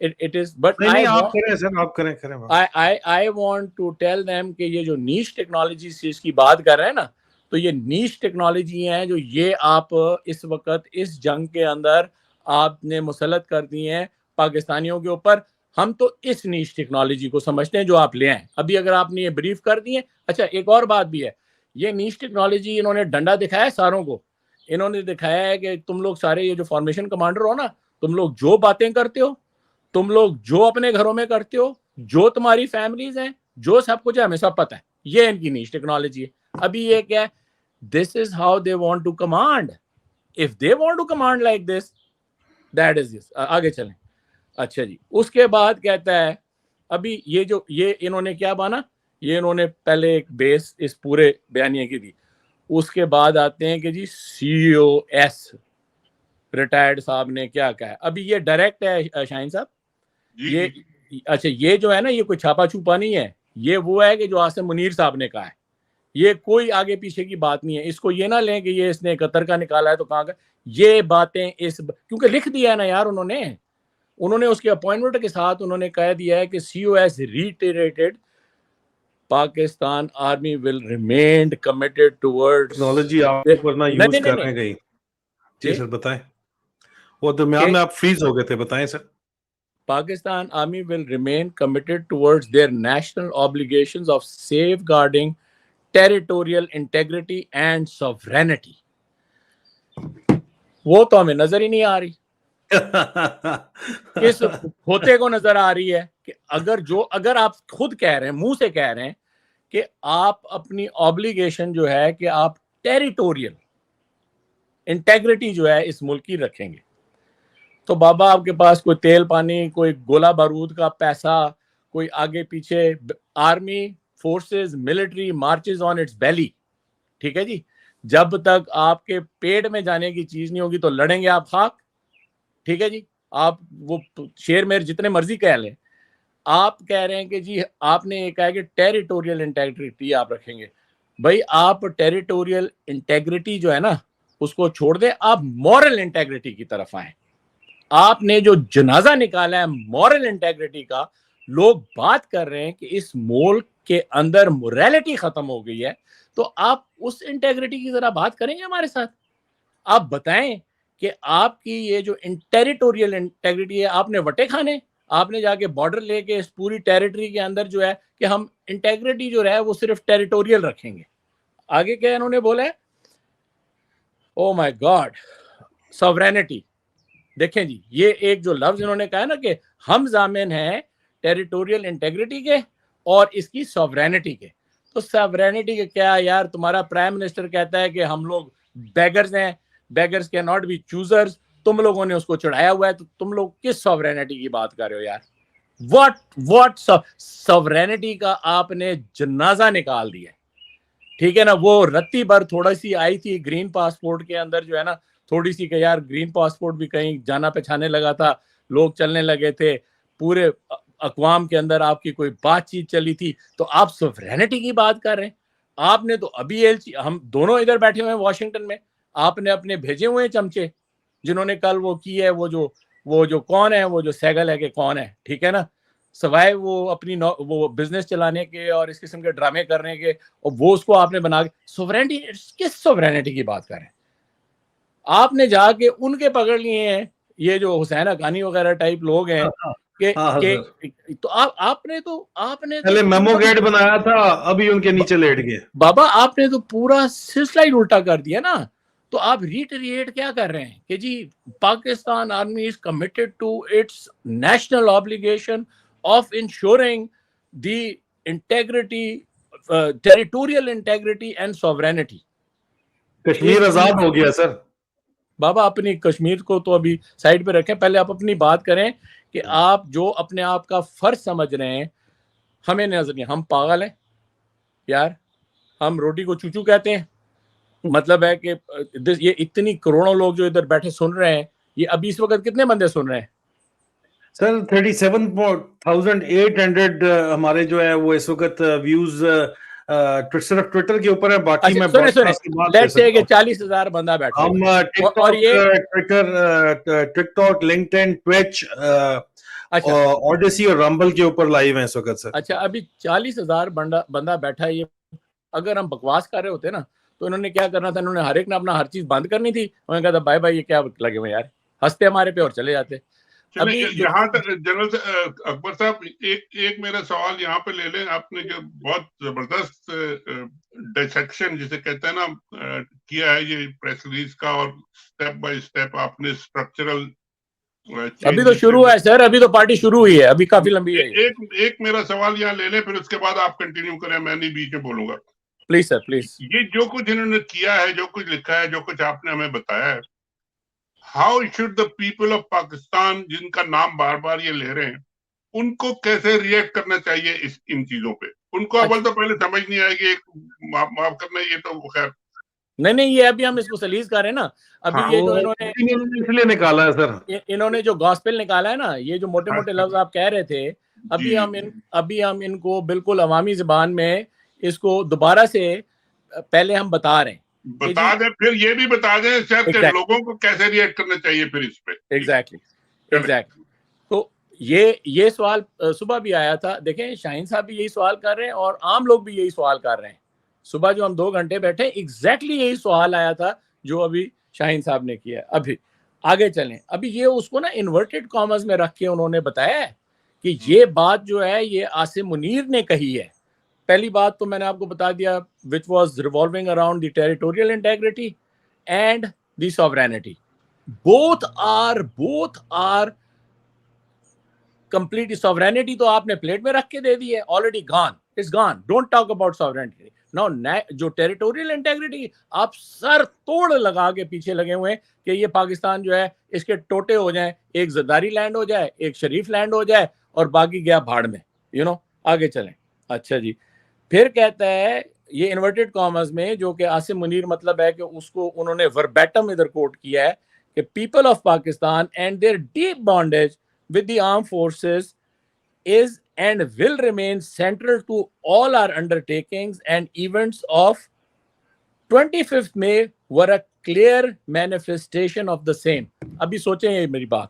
it is, but نہیں آپ کریں سر, آپ کریں. I want to tell them کہ یہ جو نیش ٹیکنالوجی سے اس کی بات کر رہے ہیں نا, تو یہ نیش ٹیکنالوجی ہیں جو یہ آپ اس وقت اس جنگ کے اندر آپ نے مسلط کر دی ہیں پاکستانیوں کے اوپر. ہم تو اس نیش ٹیکنالوجی کو سمجھتے ہیں جو آپ لے آئیں. ابھی اگر آپ نے یہ بریف کر دی ہے, اچھا ایک اور بات بھی ہے, یہ نیش ٹیکنالوجی انہوں نے ڈنڈا دکھایا ہے ساروں کو, انہوں نے دکھایا ہے کہ تم لوگ سارے یہ جو فارمیشن کمانڈر ہو نا, تم لوگ جو باتیں کرتے ہو, تم لوگ جو اپنے گھروں میں کرتے ہو, جو تمہاری فیملیز ہیں, جو سب کچھ ہے, ہمیں سب پتہ ہے. یہ ان کی نیش ٹیکنالوجی ہے. ابھی یہ کیا ہے, this is how they want to command. If they want to command like this, that is this. آگے چلیں. اچھا جی, اس کے بعد کہتا ہے ابھی یہ انہوں نے کیا بانا, یہ انہوں نے پہلے ایک بیس اس پورے بیانیے کی دی. اس کے بعد آتے ہیں کہ جی COS ریٹائرڈ صاحب نے کیا کہا ہے. ابھی یہ ڈائریکٹ ہے شاہین صاحب, یہ اچھا یہ جو ہے نا یہ کوئی چھاپا چھوپا نہیں ہے, یہ وہ ہے کہ جو عاصم منیر صاحب نے کہا ہے, یہ کوئی آگے پیچھے کی بات نہیں ہے. اس کو یہ نہ لیں کہ یہ اس نے قطر کا نکالا ہے تو کہاں کا, یہ باتیں کیونکہ لکھ دیا ہے نا یار انہوں نے اس کے اپوائنٹمنٹ کے ساتھ انہوں نے کہہ دیا ہے کہ COS reiterated Pakistan army will remain committed towards technology آپ ورنہ یوز کر رہے گئی. جی سر بتائیں, وہ درمیان میں آپ فریز ہو گئے تھے, بتائیں سر. Pakistan Army will remain committed towards their national obligations of safeguarding territorial integrity and sovereignty. وہ تو ہمیں نظر ہی نہیں آ رہی. کس ہوتے کو نظر آ رہی ہے کہ اگر آپ خود کہہ رہے ہیں, منہ سے کہہ رہے ہیں کہ آپ اپنی obligation جو ہے کہ آپ ٹیریٹوریل انٹیگریٹی جو ہے اس ملک کی رکھیں گے, تو بابا آپ کے پاس کوئی تیل پانی, کوئی گولہ بارود کا پیسہ, کوئی آگے پیچھے, army forces military marches on its belly, ٹھیک ہے جی. جب تک آپ کے پیٹ میں جانے کی چیز نہیں ہوگی تو لڑیں گے آپ خاک. ٹھیک ہے جی. آپ وہ شیر میر جتنے مرضی کہہ لیں, آپ کہہ رہے ہیں کہ جی آپ نے یہ کہا کہ ٹیریٹوریل انٹیگریٹی آپ رکھیں گے. بھائی آپ ٹیریٹوریل انٹیگریٹی جو ہے نا اس کو چھوڑ دیں, آپ مورل انٹیگریٹی کی طرف آئیں. آپ نے جو جنازہ نکالا ہے مورل انٹیگریٹی کا, لوگ بات کر رہے ہیں کہ اس ملک کے اندر موریلٹی ختم ہو گئی ہے, تو آپ اس انٹیگریٹی کی ذرا بات کریں گے ہمارے ساتھ. آپ بتائیں کہ آپ کی یہ جو ٹیریٹوریل انٹیگریٹی ہے, آپ نے وٹے کھانے, آپ نے جا کے بارڈر لے کے اس پوری ٹیریٹری کے اندر جو ہے کہ ہم انٹیگریٹی جو ہے وہ صرف ٹیریٹوریل رکھیں گے. آگے کیا انہوں نے بولا ہے, او مائی گاڈ, سوورینٹی. دیکھیں جی یہ ایک جو لفظ انہوں نے کہا نا کہ ہم ضامن ہیں ٹیریٹوریل انٹیگریٹی کے اور اس کی سوورینٹی کے. تو سوورینٹی کے کیا یار, تمہارا پرائم منسٹر کہتا ہے کہ ہم لوگ بیگرز ہیں, بیگرز کی ناٹ بی چوزرز, تم لوگوں نے اس کو چڑھایا ہوا ہے, تو تم لوگ کس سوورینٹی کی بات کر رہے ہو یار. واٹ سوورینٹی کا آپ نے جنازہ نکال دیا. ٹھیک ہے نا, وہ رتی بھر تھوڑا سی آئی تھی گرین پاسپورٹ کے اندر جو ہے نا, تھوڑی سی کہ یار گرین پاسپورٹ بھی کہیں جانا پہچانے لگا تھا, لوگ چلنے لگے تھے, پورے اقوام کے اندر آپ کی کوئی بات چیت چلی تھی, تو آپ سوورینٹی کی بات کر رہے ہیں. آپ نے تو ابھی ہم دونوں ادھر بیٹھے ہوئے ہیں واشنگٹن میں, آپ نے اپنے بھیجے ہوئے ہیں چمچے جنہوں نے کل وہ کی ہے, وہ جو کون ہے, وہ جو سیگل ہے کہ کون ہے, ٹھیک ہے نا, سوائے وہ اپنی وہ بزنس چلانے کے اور اس قسم کے ڈرامے کرنے کے, اور وہ اس کو آپ نے بنا کے سوورینٹی, کس سوورینٹی کی بات کر رہے ہیں آپ نے. جا کے ان کے پکڑ لیے ہیں یہ جو حسین حقانی وغیرہ ٹائپ لوگ ہیں کہ تو آپ نے پہلے میمو گیٹ بنایا تھا, ابھی ان کے نیچے لیٹ گئے. بابا آپ نے تو پورا سلسلہ ہی الٹا کر دیا نا. تو آپ ریٹریٹ کیا کر رہے ہیں کہ جی Pakistan army is committed to its national obligation of ensuring the integrity, territorial integrity and sovereignty. Kashmir آزاد ہو گیا سر. بابا اپنی کشمیر کو تو ابھی سائڈ پہ رکھیں, پہلے آپ اپنی بات کریں کہ آپ جو اپنے آپ کا فرض سمجھ رہے ہیں, ہمیں نظر نہیں, ہم پاگل ہیں یار, ہم روٹی کو چوچو کہتے ہیں. مطلب ہے کہ یہ اتنی کروڑوں لوگ جو ادھر بیٹھے سن رہے ہیں, یہ ابھی اس وقت کتنے بندے سن رہے ہیں سر؟ 37,800 ہمارے جو ہے وہ اس وقت ویوز صرف ٹویٹر کے اوپر ہے, باقی میں لیٹس سے کہ 40,000 بندہ بیٹھا ہم ٹک ٹاک, لنکڈ ان, ٹویچ, اوڈیسی اور رمبل کے اوپر لائیو ہیں اس وقت سر. اچھا ابھی 40,000 بندہ بیٹھا ہے. یہ اگر ہم بکواس کر رہے ہوتے نا تو انہوں نے کیا کرنا تھا, انہوں نے ہر ایک نے اپنا ہر چیز بند کرنی تھی, انہوں نے کہا تھا بھائی بھائی یہ کیا لگے ہوئے یار, ہنستے ہمارے پہ اور چلے جاتے. ابھی یہاں تک جنرل اکبر صاحب ایک میرا سوال یہاں پہ لے لیں. آپ نے جو بہت زبردست ڈسیکشن جسے کہتے ہیں نا کیا ہے یہ پریس ریلیز کا, اور سٹیپ بائی سٹیپ آپ نے اسٹرکچرل, ابھی تو شروع ہے سر, ابھی تو پارٹی شروع ہوئی ہے, ابھی کافی لمبی ہے. ایک میرا سوال یہاں لے لیں, پھر اس کے بعد آپ کنٹینیو کریں, میں نہیں بیچ میں بولوں گا. Please sir please. یہ جو کچھ انہوں نے کیا ہے, جو کچھ لکھا ہے, جو کچھ آپ نے ہمیں بتایا ہے, how should the people of Pakistan, جن کا نام بار بار یہ لے رہے ہیں, ان کو کیسے ریئیکٹ کرنا چاہیے ان چیزوں پہ؟ ان کو اول تو پہلے سمجھ نہیں آئے گی, معاف کرنا, یہ تو خیر نہیں یہ ابھی ہم اس کو سلیز کر رہے ہیں نا. ابھی یہ جو انہوں نے اس لیے نکالا ہے سر, انہوں نے جو گاسپل نکالا ہے نا, یہ جو موٹے موٹے لفظ آپ کہہ رہے تھے, ابھی ہم ان کو بالکل عوامی زبان میں اس کو دوبارہ سے پہلے ہم بتا رہے ہیں, بتا دیں, پھر یہ بھی بتا دیں سر کہ لوگوں کو کیسے ریئیکٹ کرنا چاہیے پھر اس پہ. ایگزیکٹلی. تو یہ سوال صبح بھی آیا تھا. دیکھیں شاہین صاحب بھی یہی سوال کر رہے ہیں اور عام لوگ بھی یہی سوال کر رہے ہیں. صبح جو ہم 2 گھنٹے بیٹھے, ایگزیکٹلی یہی سوال آیا تھا جو ابھی شاہین صاحب نے کیا. ابھی آگے چلیں. ابھی یہ اس کو نا انورٹڈ کامرز میں رکھ کے انہوں نے بتایا ہے کہ یہ بات جو ہے یہ عاصم منیر نے کہی ہے. پہلی بات تو میں نے آپ کو بتا دیا, which was revolving around the territorial integrity and the sovereignty. Both are complete. sovereignty تو آپ نے پلیٹ میں رکھ کے دے دی ہے, already gone, it's gone, don't talk about sovereignty. Now جو territorial integrity, آپ سر توڑ لگا کے پیچھے لگے ہوئے ہیں کہ یہ پاکستان جو ہے اس کے ٹوٹے ہو جائیں, ایک زرداری لینڈ ہو جائے, ایک شریف لینڈ ہو جائے, اور باقی گیا بھاڑ میں. آگے چلیں. اچھا جی, پھر کہتا ہے یہ انورٹیڈ کامرز میں جو کہ عاصم منیر مطلب ہے کہ اس کو انہوں نے وربیٹم ادھر کوٹ کیا ہے کہ people of Pakistan and their deep bondage with the arm forces is and will remain central to all our undertakings, and events of 25th May were a clear manifestation of the same. ابھی سوچیں یہ میری بات,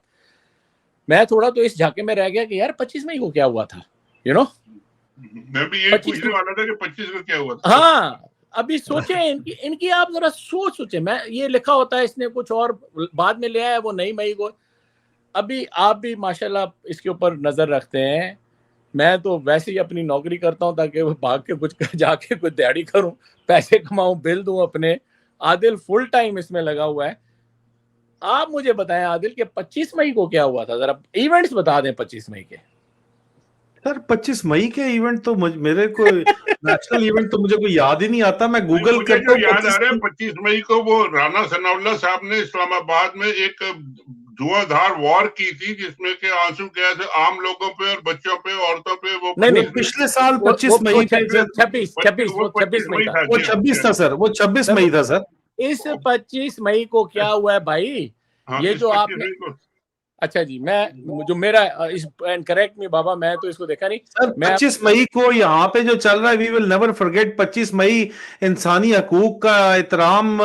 میں تھوڑا تو اس جھاکے میں رہ گیا کہ یار 25 مئی کو کیا ہوا تھا, یو نو, میں بھی یہ پوچھنے والا تھا کہ 25 کو کیا ہوا تھا. ہاں ابھی سوچیں ان کی آپ ذرا سوچیں. میں یہ لکھا ہوتا ہے اس نے کچھ اور بعد میں لے آیا وہ 9 مئی کو. ابھی آپ بھی ماشاءاللہ اس کے اوپر نظر رکھتے ہیں. میں تو ویسے ہی اپنی نوکری کرتا ہوں تاکہ وہ بھاگ کے کچھ جا کے کوئی دیہڑی کروں, پیسے کماؤں, بل دوں اپنے. عادل فل ٹائم اس میں لگا ہوا ہے. آپ مجھے بتائیں عادل کہ 25 مئی کو کیا ہوا تھا, ذرا ایونٹس بتا دیں 25 مئی کے. سر 25 مئی کے ایونٹ تو میرے کو نیشنل ایونٹ تو مجھے کوئی یاد ہی نہیں آتا. میں گوگل کرتا ہوں. یاد آ رہا ہے 25 مئی کو وہ رانا ثناء اللہ صاحب نے اسلام آباد میں ایک دھواں دھار وار کی تھی جس میں کہ آنسو گیس عام لوگوں پہ اور بچوں پہ, عورتوں پہ. وہ نہیں پچھلے سال 25 مئی پہ 26 تھا سر, وہ 26 مئی تھا سر. اس 25 مئی کو کیا ہوا ہے بھائی, یہ جو آپ نے, اچھا جی میں جو میرا کریکٹ می بابا, میں تو اس کو دیکھا نہیں سر. 25 مئی کو یہاں پہ جو چل رہا ہے, وی ول نیور فرگیٹ 25 مئی انسانی حقوق کا احترام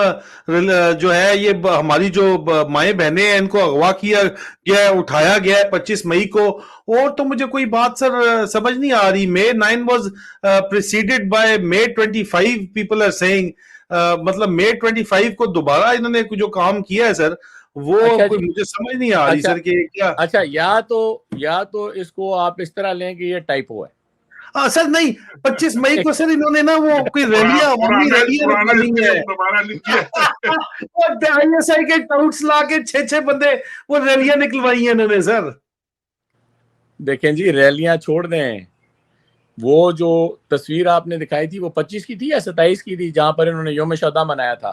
جو ہے, یہ ہماری جو مائیں بہنیں ہیں ان کو اغوا کیا گیا ہے, اٹھایا گیا ہے 25 مئی کو. اور تو مجھے کوئی بات سر سمجھ نہیں آ رہی. May 9 was preceded by May 25 people are saying. مطلب May 25 کو دوبارہ انہوں نے جو کام کیا ہے سر, وہ مجھے سمجھ نہیں آ رہی سر کہ کیا. اچھا یا تو اس کو آپ اس طرح لیں کہ یہ ٹائپو ہے. ہاں سر, نہیں 25 مئی کو سر انہوں نے نا وہ کوئی ریلیاں عوامی ریلیاں نکالی ہیں. ISI کے ٹاؤٹس لا کے 6 بندے وہ ریلیاں نکلوائی ہیں انہوں نے سر. دیکھیں جی ریلیاں چھوڑ دیں, وہ جو تصویر آپ نے دکھائی تھی وہ 25 کی تھی یا 27 کی تھی جہاں پر انہوں نے یوم شہداء منایا تھا؟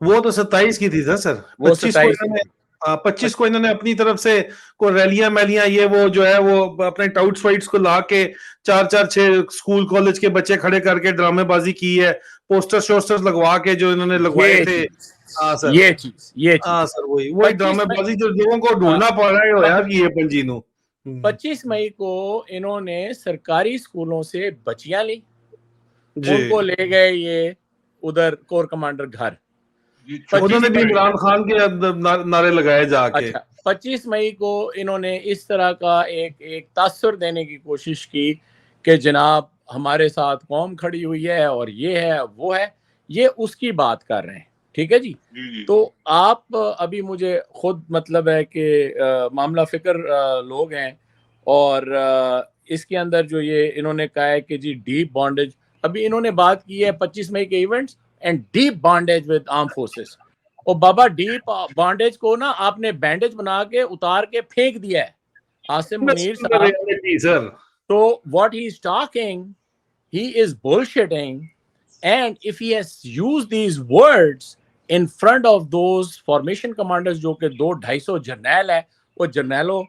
وہ تو 27 کی تھی سر. 25 کو انہوں نے اپنی طرف سے کوئی ریلیاں میلیاں یہ وہ جو ہے وہ اپنے ٹاؤٹس وائٹس کو لا کے 4-4-6 اسکول کالج کے بچے کھڑے کر کے ڈرامے بازی کی ہے, پوسٹر شوسٹر لگوا کے جو انہوں نے لگوائے تھے. ہاں سر, یہ چیز ہاں سر وہی ڈرامے بازی جو لوگوں کو ڈھونڈنا پڑ رہا ہے یار یہ پنجینو. 25 مئی کو انہوں نے سرکاری اسکولوں سے بچیاں لی, ان کو لے گئے یہ ادھر کور کمانڈر گھر. انہوں نے بھی عمران خان کے نعرے لگائے جا کے. 25 مئی کو انہوں نے اس طرح کا ایک تاثر دینے کی کوشش کی کہ جناب ہمارے ساتھ قوم کھڑی ہوئی ہے اور یہ ہے وہ ہے, یہ اس کی بات کر رہے ہیں. ٹھیک ہے جی. تو آپ ابھی مجھے خود مطلب ہے کہ معاملہ فکر لوگ ہیں, اور اس کے اندر جو یہ انہوں نے کہا ہے کہ جی ڈیپ بانڈیج, ابھی انہوں نے بات کی ہے 25 مئی کے events and deep bondage with arm forces. اور بابا ڈیپ بانڈیج کو نا آپ نے بینڈیج بنا کے اتار کے پھینک دیا ہے عاصم منیر صاحب. تو what he is talking, he is bullshitting, and if he has used these words in front of those formation commanders جو کہ 200-250 جرنیل ہے, وہ جرنیلوں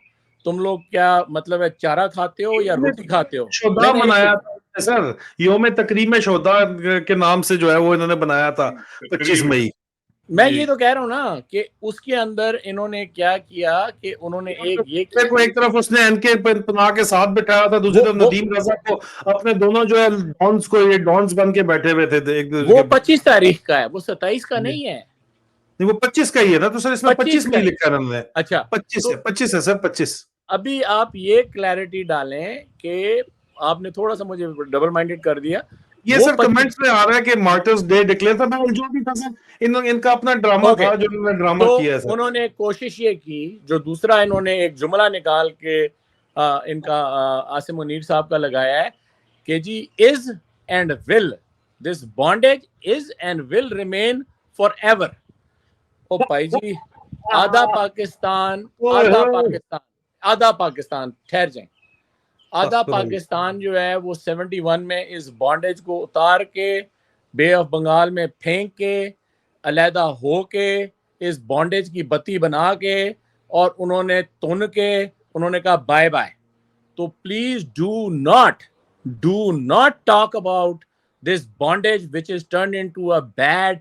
تم لوگ کیا مطلب ہے چارہ کھاتے ہو یا روٹی کھاتے ہو؟ شہداء منایا تھا سر, یوم تکریم شہداء کے نام سے جو ہے وہ انہوں نے بنایا تھا 25 مئی. میں یہ تو کہہ رہا ہوں نا کہ اس کے اندر انہوں نے کیا کیا کہ انہوں نے ایک طرف اس نے این کے پناہ کے ساتھ بٹھایا تھا, دوسری طرف ندیم رضا کو اپنے دونوں جو ہے ڈانس کو یہ ڈانس بن کے بیٹھے ہوئے تھے. وہ 25 تاریخ کا ہے, وہ 27 کا نہیں ہے. وہ 25 کا ہی ہے نا, تو سر اس میں 25 نہیں لکھا انہوں نے. اچھا 25 ہے سر 25. ابھی آپ یہ کلیئرٹی ڈالیں کہ آپ نے تھوڑا سا مجھے ڈبل مائنڈڈ کر دیا. یہ سر کمنٹس میں آ رہا ہے کہ مارٹرز ڈے ڈکلیئر تھا, جو بھی تھا سر ان کا اپنا ڈرامہ تھا جو انہوں نے ڈرامہ کیا ہے. انہوں نے کوشش یہ کی, جو دوسرا انہوں نے ایک جملہ نکال کے ان کا عاصم منیر صاحب کا لگایا ہے کہ جی is and will, this bondage is and will remain forever. او بھائی جی آدھا پاکستان ٹھہر جائیں, آدھا پاکستان جو ہے وہ 71 میں اس بانڈیج کو اتار کے بے آف بنگال میں پھینک کے علیحدہ ہو کے اس بانڈیج کی بتی بنا کے اور انہوں نے تن کے انہوں نے کہا بائے بائے. تو please do not talk about this bondage which is turned into a bad,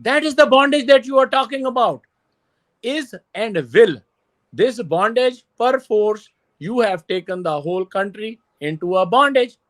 That is the bondage that you are talking about. Is and will. This bondage per force, you have taken the whole country into a bondage.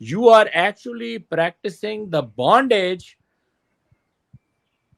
you are actually practicing the bondage.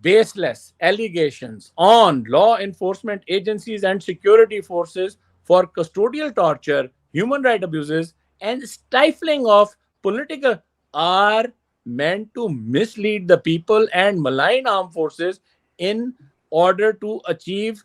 baseless allegations on law enforcement agencies and security forces for custodial torture, human rights abuses, and stifling of political are meant to mislead the people and malign armed forces in order to achieve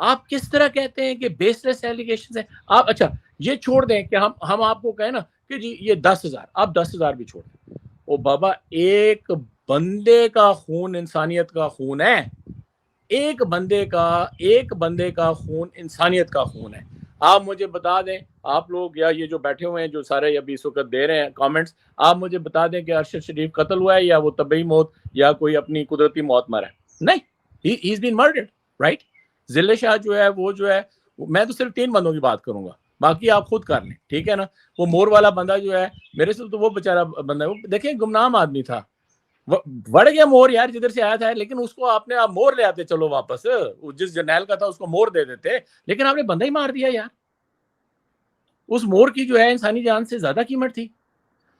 آپ کس طرح کہتے ہیں کہ بیس لیس allegations ہیں؟ آپ اچھا یہ چھوڑ دیں کہ ہم آپ کو کہیں نا کہ جی یہ 10,000، آپ 10,000 بھی چھوڑ دیں. او بابا ایک بندے کا خون انسانیت کا خون ہے، ایک بندے کا خون انسانیت کا خون ہے. آپ مجھے بتا دیں، آپ لوگ یا یہ جو بیٹھے ہوئے ہیں جو سارے ابھی اس وقت دے رہے ہیں کامنٹس، آپ مجھے بتا دیں کہ ارشد شریف قتل ہوا ہے یا وہ طبعی موت یا کوئی اپنی قدرتی موت مرا ہے. نہیں، ہی از بین مرڈرڈ، رائٹ. ذل شاہ جو ہے وہ جو ہے، میں تو صرف 3 بندوں کی بات کروں گا، باقی آپ خود کر لیں، ٹھیک ہے نا. وہ مور والا بندہ جو ہے میرے سے تو وہ بیچارہ بندہ ہے، وہ دیکھیں گمنام آدمی تھا، بڑھ گیا مور یار جدھر سے آیا تھا، لیکن اس کو آپ نے مور لے آتے چلو واپس، جس جرنیل کا تھا اس کو مور دے دیتے، لیکن آپ نے بندہ ہی مار دیا یار. اس مور کی جو ہے انسانی جان سے زیادہ قیمت تھی.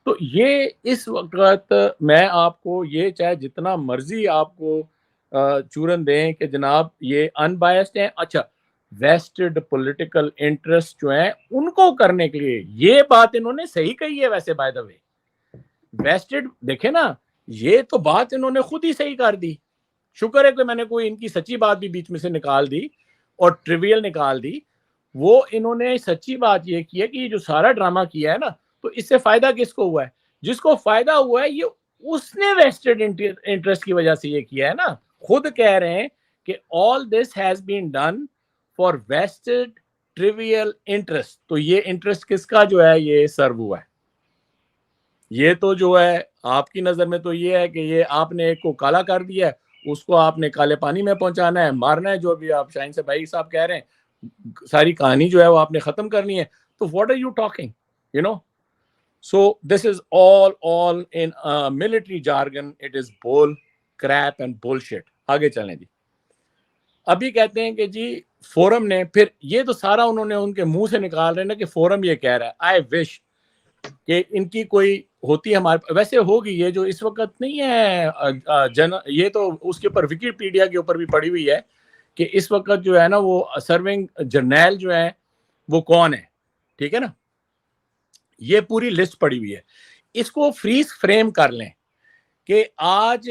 تو یہ اس وقت میں آپ کو یہ چاہے جتنا مرضی آپ کو چورن دیں کہ جناب یہ ان بائسڈ ہیں، اچھا ویسٹڈ پولیٹیکل انٹرسٹ جو ہیں ان کو کرنے کے لیے یہ بات انہوں نے صحیح کہی ہے. ویسے بائی دا وے ویسٹڈ دیکھیں نا، یہ تو بات انہوں نے خود ہی صحیح کر دی. شکر ہے کہ میں نے کوئی ان کی سچی بات بھی بیچ میں سے نکال دی اور ٹریویل نکال دی. وہ انہوں نے سچی بات یہ کی ہے کہ یہ جو سارا ڈرامہ کیا ہے نا، تو اس سے فائدہ کس کو ہوا ہے؟ جس کو فائدہ ہوا ہے یہ اس نے ویسٹڈ انٹرسٹ کی وجہ سے یہ کیا ہے نا. خود کہہ رہے ہیں کہ all this has been done for vested trivial interest. تو یہ انٹرسٹ کس کا جو ہے یہ سرو ہوا ہے؟ یہ تو جو ہے آپ کی نظر میں تو یہ ہے کہ یہ آپ نے ایک کو کالا کر دیا ہے، اس کو آپ نے کالے پانی میں پہنچانا ہے، مارنا ہے، جو بھی آپ شاہین سے بھائی صاحب کہہ رہے ہیں ساری کہانی جو ہے وہ آپ نے ختم کرنی ہے. تو what are you talking, you know? So this is all in military jargon, it is bull crap and bullshit. آگے چلیں جی. ابھی کہتے ہیں کہ جی فورم نے، پھر یہ تو سارا انہوں نے ان کے منہ سے نکال رہے ہیں نا کہ فورم یہ کہہ رہا ہے. آئی وش کہ ان کی کوئی ہوتی ہمارے، ویسے ہوگی یہ جو اس وقت نہیں ہے یہ تو اس کے اوپر وکیپیڈیا کے اوپر بھی پڑی ہوئی ہے کہ اس وقت جو ہے نا وہ سرونگ جرنیل جو ہے وہ کون ہے، ٹھیک ہے نا. یہ پوری لسٹ پڑی ہوئی ہے. اس کو فریز فریم کر لیں کہ آج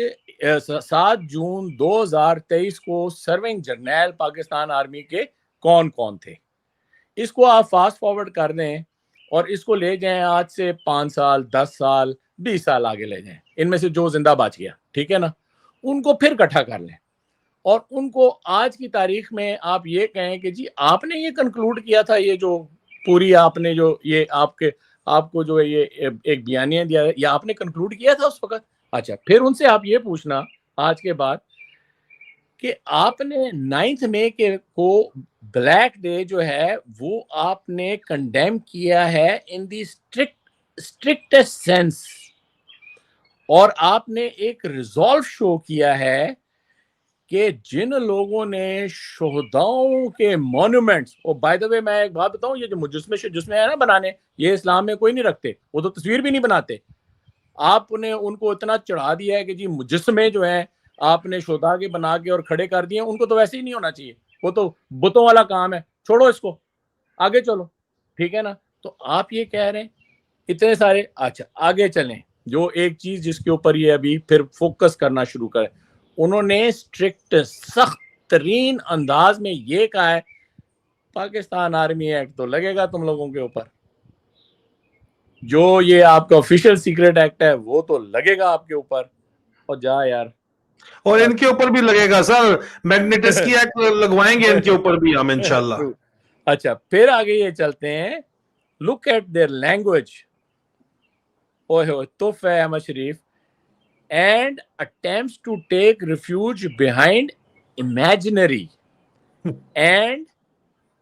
7 جون 2023 کو سرونگ جرنیل پاکستان آرمی کے کون کون تھے. اس کو آپ فاسٹ فارورڈ کر دیں اور اس کو لے جائیں آج سے 5 سال 10 سال 20 سال آگے لے جائیں، ان میں سے جو زندہ بچ گیا، ٹھیک ہے نا، ان کو پھر اکٹھا کر لیں اور ان کو آج کی تاریخ میں آپ یہ کہیں کہ جی آپ نے یہ کنکلوڈ کیا تھا، یہ جو پوری آپ نے جو یہ آپ کو جو یہ ایک بیانیہ دیا یا آپ نے کنکلوڈ کیا تھا اس وقت. اچھا پھر ان سے آپ یہ پوچھنا آج کے بعد کہ آپ نے 9 مئی کو بلیک ڈے جو ہے وہ آپ نے کنڈیم کیا ہے ان دی اسٹرکٹسٹ سینس، اور آپ نے ایک ریزالو شو کیا ہے کہ جن لوگوں نے شہداؤں کے مونومنٹس، اور بائی دا وے میں ایک بات بتاؤں، یہ جو مجسمے ہیں نا بنانے، یہ اسلام میں کوئی نہیں رکھتے، وہ تو تصویر بھی نہیں بناتے. آپ نے ان کو اتنا چڑھا دیا ہے کہ جی مجسمے جو ہیں آپ نے شہداء کے بنا کے اور کھڑے کر دیے، ان کو تو ویسے ہی نہیں ہونا چاہیے، وہ تو بتوں والا کام ہے، چھوڑو اس کو، آگے چلو، ٹھیک ہے نا. تو آپ یہ کہہ رہے ہیں اتنے سارے. اچھا آگے چلیں، جو ایک چیز جس کے اوپر یہ ابھی پھر فوکس کرنا شروع کرے، انہوں نے اسٹرکٹ سخت ترین انداز میں یہ کہا ہے پاکستان آرمی ایکٹ تو لگے گا تم لوگوں کے اوپر، جو یہ آپ کا آفیشیل سیکرٹ ایکٹ ہے وہ تو لگے گا آپ کے اوپر. اور جا یار، اور ان کے اوپر بھی لگے گا سر، میگنیٹسکی ایکٹ لگوائیں گے ان کے اوپر بھی ہم انشاءاللہ. اچھا پھر آگے یہ چلتے ہیں، look at their language, oh تحفہ Ahmad Sharif, and attempts to take refuge behind imaginary and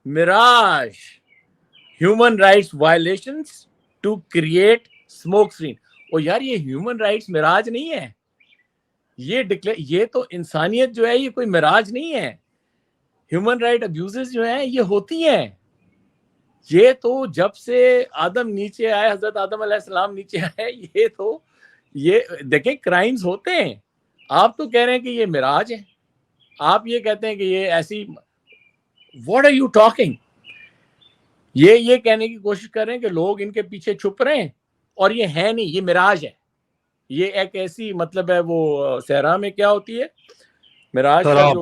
mirage human rights violations to create smoke screen. اور یار یہ ہیومن رائٹس میراج نہیں ہے، یہ تو انسانیت جو ہے یہ کوئی میراج نہیں ہے. ہیومن رائٹ ابیوزز جو ہیں یہ ہوتی ہیں، یہ تو جب سے آدم نیچے آئے، حضرت آدم علیہ السلام نیچے آئے، یہ تو یہ دیکھیں کرائمز ہوتے ہیں. آپ تو کہہ رہے ہیں کہ یہ میراج ہے، آپ یہ کہتے ہیں کہ یہ ایسی، واٹ آر یو ٹاکنگ. یہ کہنے کی کوشش کر رہے ہیں کہ لوگ ان کے پیچھے چھپ رہے ہیں اور یہ ہے نہیں، یہ میراج ہے. یہ ایک ایسی مطلب ہے، وہ صحرا میں کیا ہوتی ہے، میراج کا جو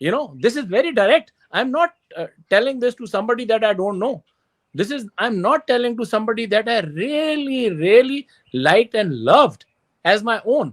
You know, this is very direct. I'm not telling this to somebody that I don't know. I'm not telling to somebody that I really liked and loved as my own.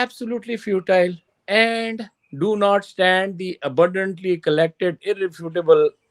absolutely futile and do not stand the abundantly collected irrefutable।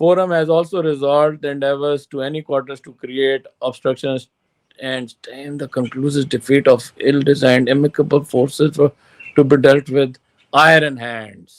forum has also resolved endeavors to any quarters to create obstructions and stem the conclusive defeat of ill-designed amicable forces to be dealt with iron hands।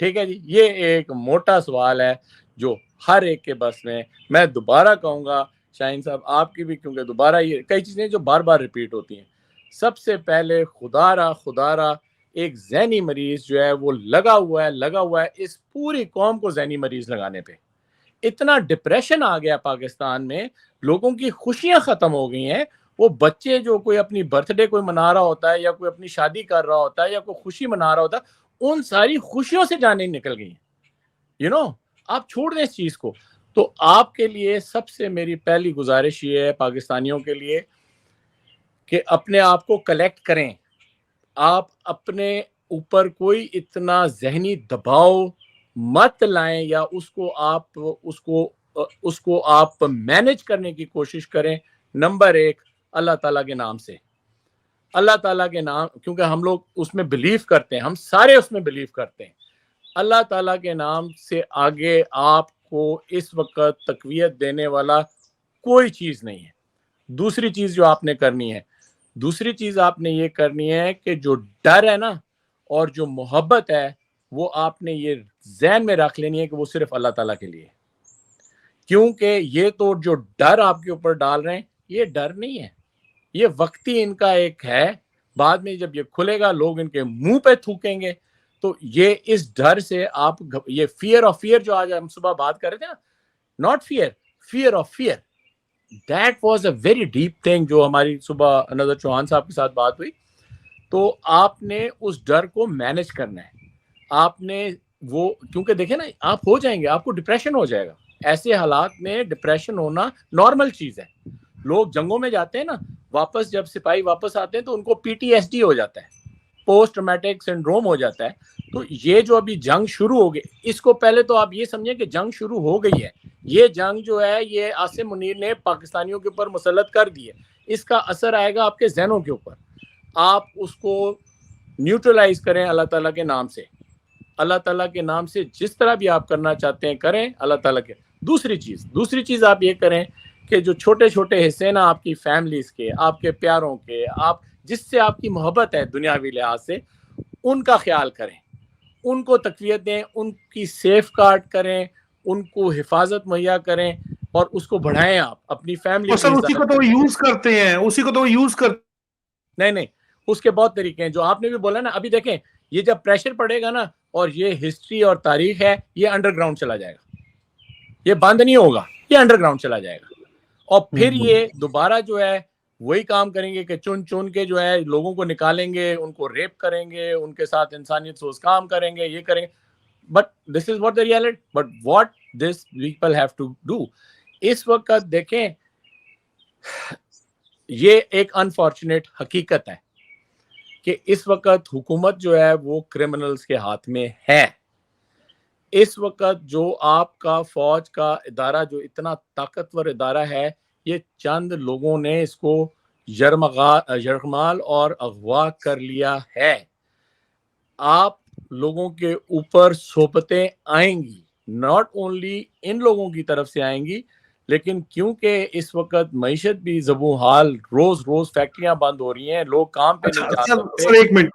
ٹھیک ہے جی, یہ ایک موٹا سوال ہے جو ہر ایک کے بس میں دوبارہ کہوں گا شاہین صاحب آپ کی بھی, کیونکہ دوبارہ یہ کئی چیزیں جو بار بار ریپیٹ ہوتی ہیں. سب سے پہلے خدا را ایک ذہنی مریض جو ہے وہ لگا ہوا ہے اس پوری قوم کو ذہنی مریض لگانے پہ. اتنا ڈپریشن آ گیا پاکستان میں, لوگوں کی خوشیاں ختم ہو گئی ہیں. وہ بچے جو کوئی اپنی برتھ ڈے کوئی منا رہا ہوتا ہے یا کوئی اپنی شادی کر رہا ہوتا ہے یا کوئی خوشی منا رہا ہوتا ہے, ان ساری خوشیوں سے جانیں نکل گئی ہیں. آپ چھوڑ دیں اس چیز کو. تو آپ کے لیے سب سے میری پہلی گزارش یہ ہے پاکستانیوں کے لیے کہ اپنے آپ کو کلیکٹ کریں. آپ اپنے اوپر کوئی اتنا ذہنی دباؤ مت لائیں یا اس کو آپ مینج کرنے کی کوشش کریں. نمبر 1, اللہ تعالیٰ کے نام سے. اللہ تعالیٰ کے نام, کیونکہ ہم لوگ اس میں بلیو کرتے ہیں, ہم سارے اس میں بلیو کرتے ہیں. اللہ تعالیٰ کے نام سے آگے آپ کو اس وقت تقویت دینے والا کوئی چیز نہیں ہے. دوسری چیز جو آپ نے کرنی ہے, دوسری چیز آپ نے یہ کرنی ہے کہ جو ڈر ہے نا اور جو محبت ہے وہ آپ نے یہ ذہن میں رکھ لینی ہے کہ وہ صرف اللہ تعالیٰ کے لیے. کیونکہ یہ تو جو ڈر آپ کے اوپر ڈال رہے ہیں یہ ڈر نہیں ہے, یہ وقتی ان کا ایک ہے. بعد میں جب یہ کھلے گا لوگ ان کے منہ پہ تھوکیں گے. تو یہ اس ڈر سے آپ, یہ فیئر آف فیئر جو آج ہم صبح بات کر رہے تھے نا, not fair, fair of fair, that was a very deep thing جو ہماری صبح نظر چوہان صاحب کے ساتھ بات ہوئی. تو آپ نے اس ڈر کو مینج کرنا ہے. آپ نے وہ, کیونکہ دیکھیں نا آپ ہو جائیں گے, آپ کو ڈپریشن ہو جائے گا. ایسے حالات میں ڈپریشن ہونا نارمل چیز ہے. لوگ جنگوں میں جاتے ہیں نا, واپس جب سپاہی واپس آتے ہیں تو ان کو PTSD ہو جاتا ہے, پوسٹ ٹرامیٹک سنڈروم ہو جاتا ہے. تو یہ جو ابھی جنگ شروع ہو گئی, اس کو پہلے تو آپ یہ سمجھیں کہ جنگ شروع ہو گئی ہے. یہ جنگ جو ہے یہ عاصم منیر نے پاکستانیوں کے اوپر مسلط کر دی ہے. اس کا اثر آئے گا آپ کے ذہنوں کے اوپر. آپ اس کو نیوٹرلائز کریں اللہ تعالیٰ کے نام سے. اللہ تعالیٰ کے نام سے جس طرح بھی آپ کرنا چاہتے ہیں کریں اللہ تعالیٰ کے. دوسری چیز آپ یہ کریں کہ جو چھوٹے چھوٹے حصے نا آپ کی فیملیز کے, آپ کے پیاروں کے, آپ جس سے آپ کی محبت ہے دنیاوی لحاظ سے, ان کا خیال کریں, ان کو تقویت دیں, ان کی سیف گارڈ کریں, ان کو حفاظت مہیا کریں اور اس کو بڑھائیں. آپ اپنی فیملی کی اسی کو تو یوز کرتے ہیں, نہیں, اس کے بہت طریقے ہیں جو آپ نے بھی بولا نا. ابھی دیکھیں یہ جب پریشر پڑے گا نا, اور یہ ہسٹری اور تاریخ ہے, یہ انڈر گراؤنڈ چلا جائے گا, یہ بند نہیں ہوگا, یہ انڈر گراؤنڈ چلا جائے گا. اور پھر یہ دوبارہ جو ہے وہی کام کریں گے کہ چن کے جو ہے لوگوں کو نکالیں گے, ان کو ریپ کریں گے, ان کے ساتھ انسانیت سوز کام کریں گے, یہ کریں گے. But this is what the reality, but what this people have to do. اس وقت دیکھیں یہ ایک انفارچونیٹ حقیقت ہے کہ اس وقت حکومت جو ہے وہ کرمنلز کے ہاتھ میں ہے. اس وقت جو آپ کا فوج کا ادارہ جو اتنا طاقتور ادارہ ہے, یہ چند لوگوں نے اس کو یرغمال اور اغوا کر لیا ہے. آپ لوگوں کے اوپر صحبتیں آئیں گی, ناٹ اونلی ان لوگوں کی طرف سے آئیں گی, لیکن کیونکہ اس وقت معیشت بھی زبوں حال, روز فیکٹریاں بند ہو رہی ہیں, لوگ کام پہ نہیں جا سکتے. سر ایک منٹ,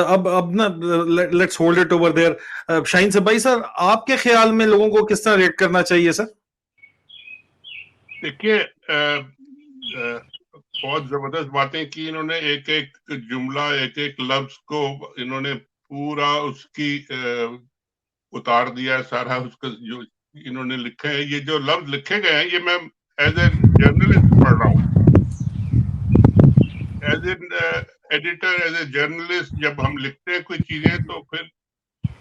اب نا let's hold it over there. Shaheen صاحب بھائی, سر آپ کے خیال میں لوگوں کو کس طرح ریٹ کرنا چاہیے سر؟ دیکھیے بہت زبردست باتیں کی انہوں نے, ایک ایک جملہ, ایک ایک لفظ کو انہوں نے پورا اس کی اتار دیا سارا. اس کا جو انہوں نے لکھے ہیں, یہ جو لفظ لکھے گئے ہیں, یہ میں ایز اے جرنلسٹ پڑھ رہا ہوں, as a editor, as a journalist. جب ہم لکھتے ہیں کوئی چیزیں تو پھر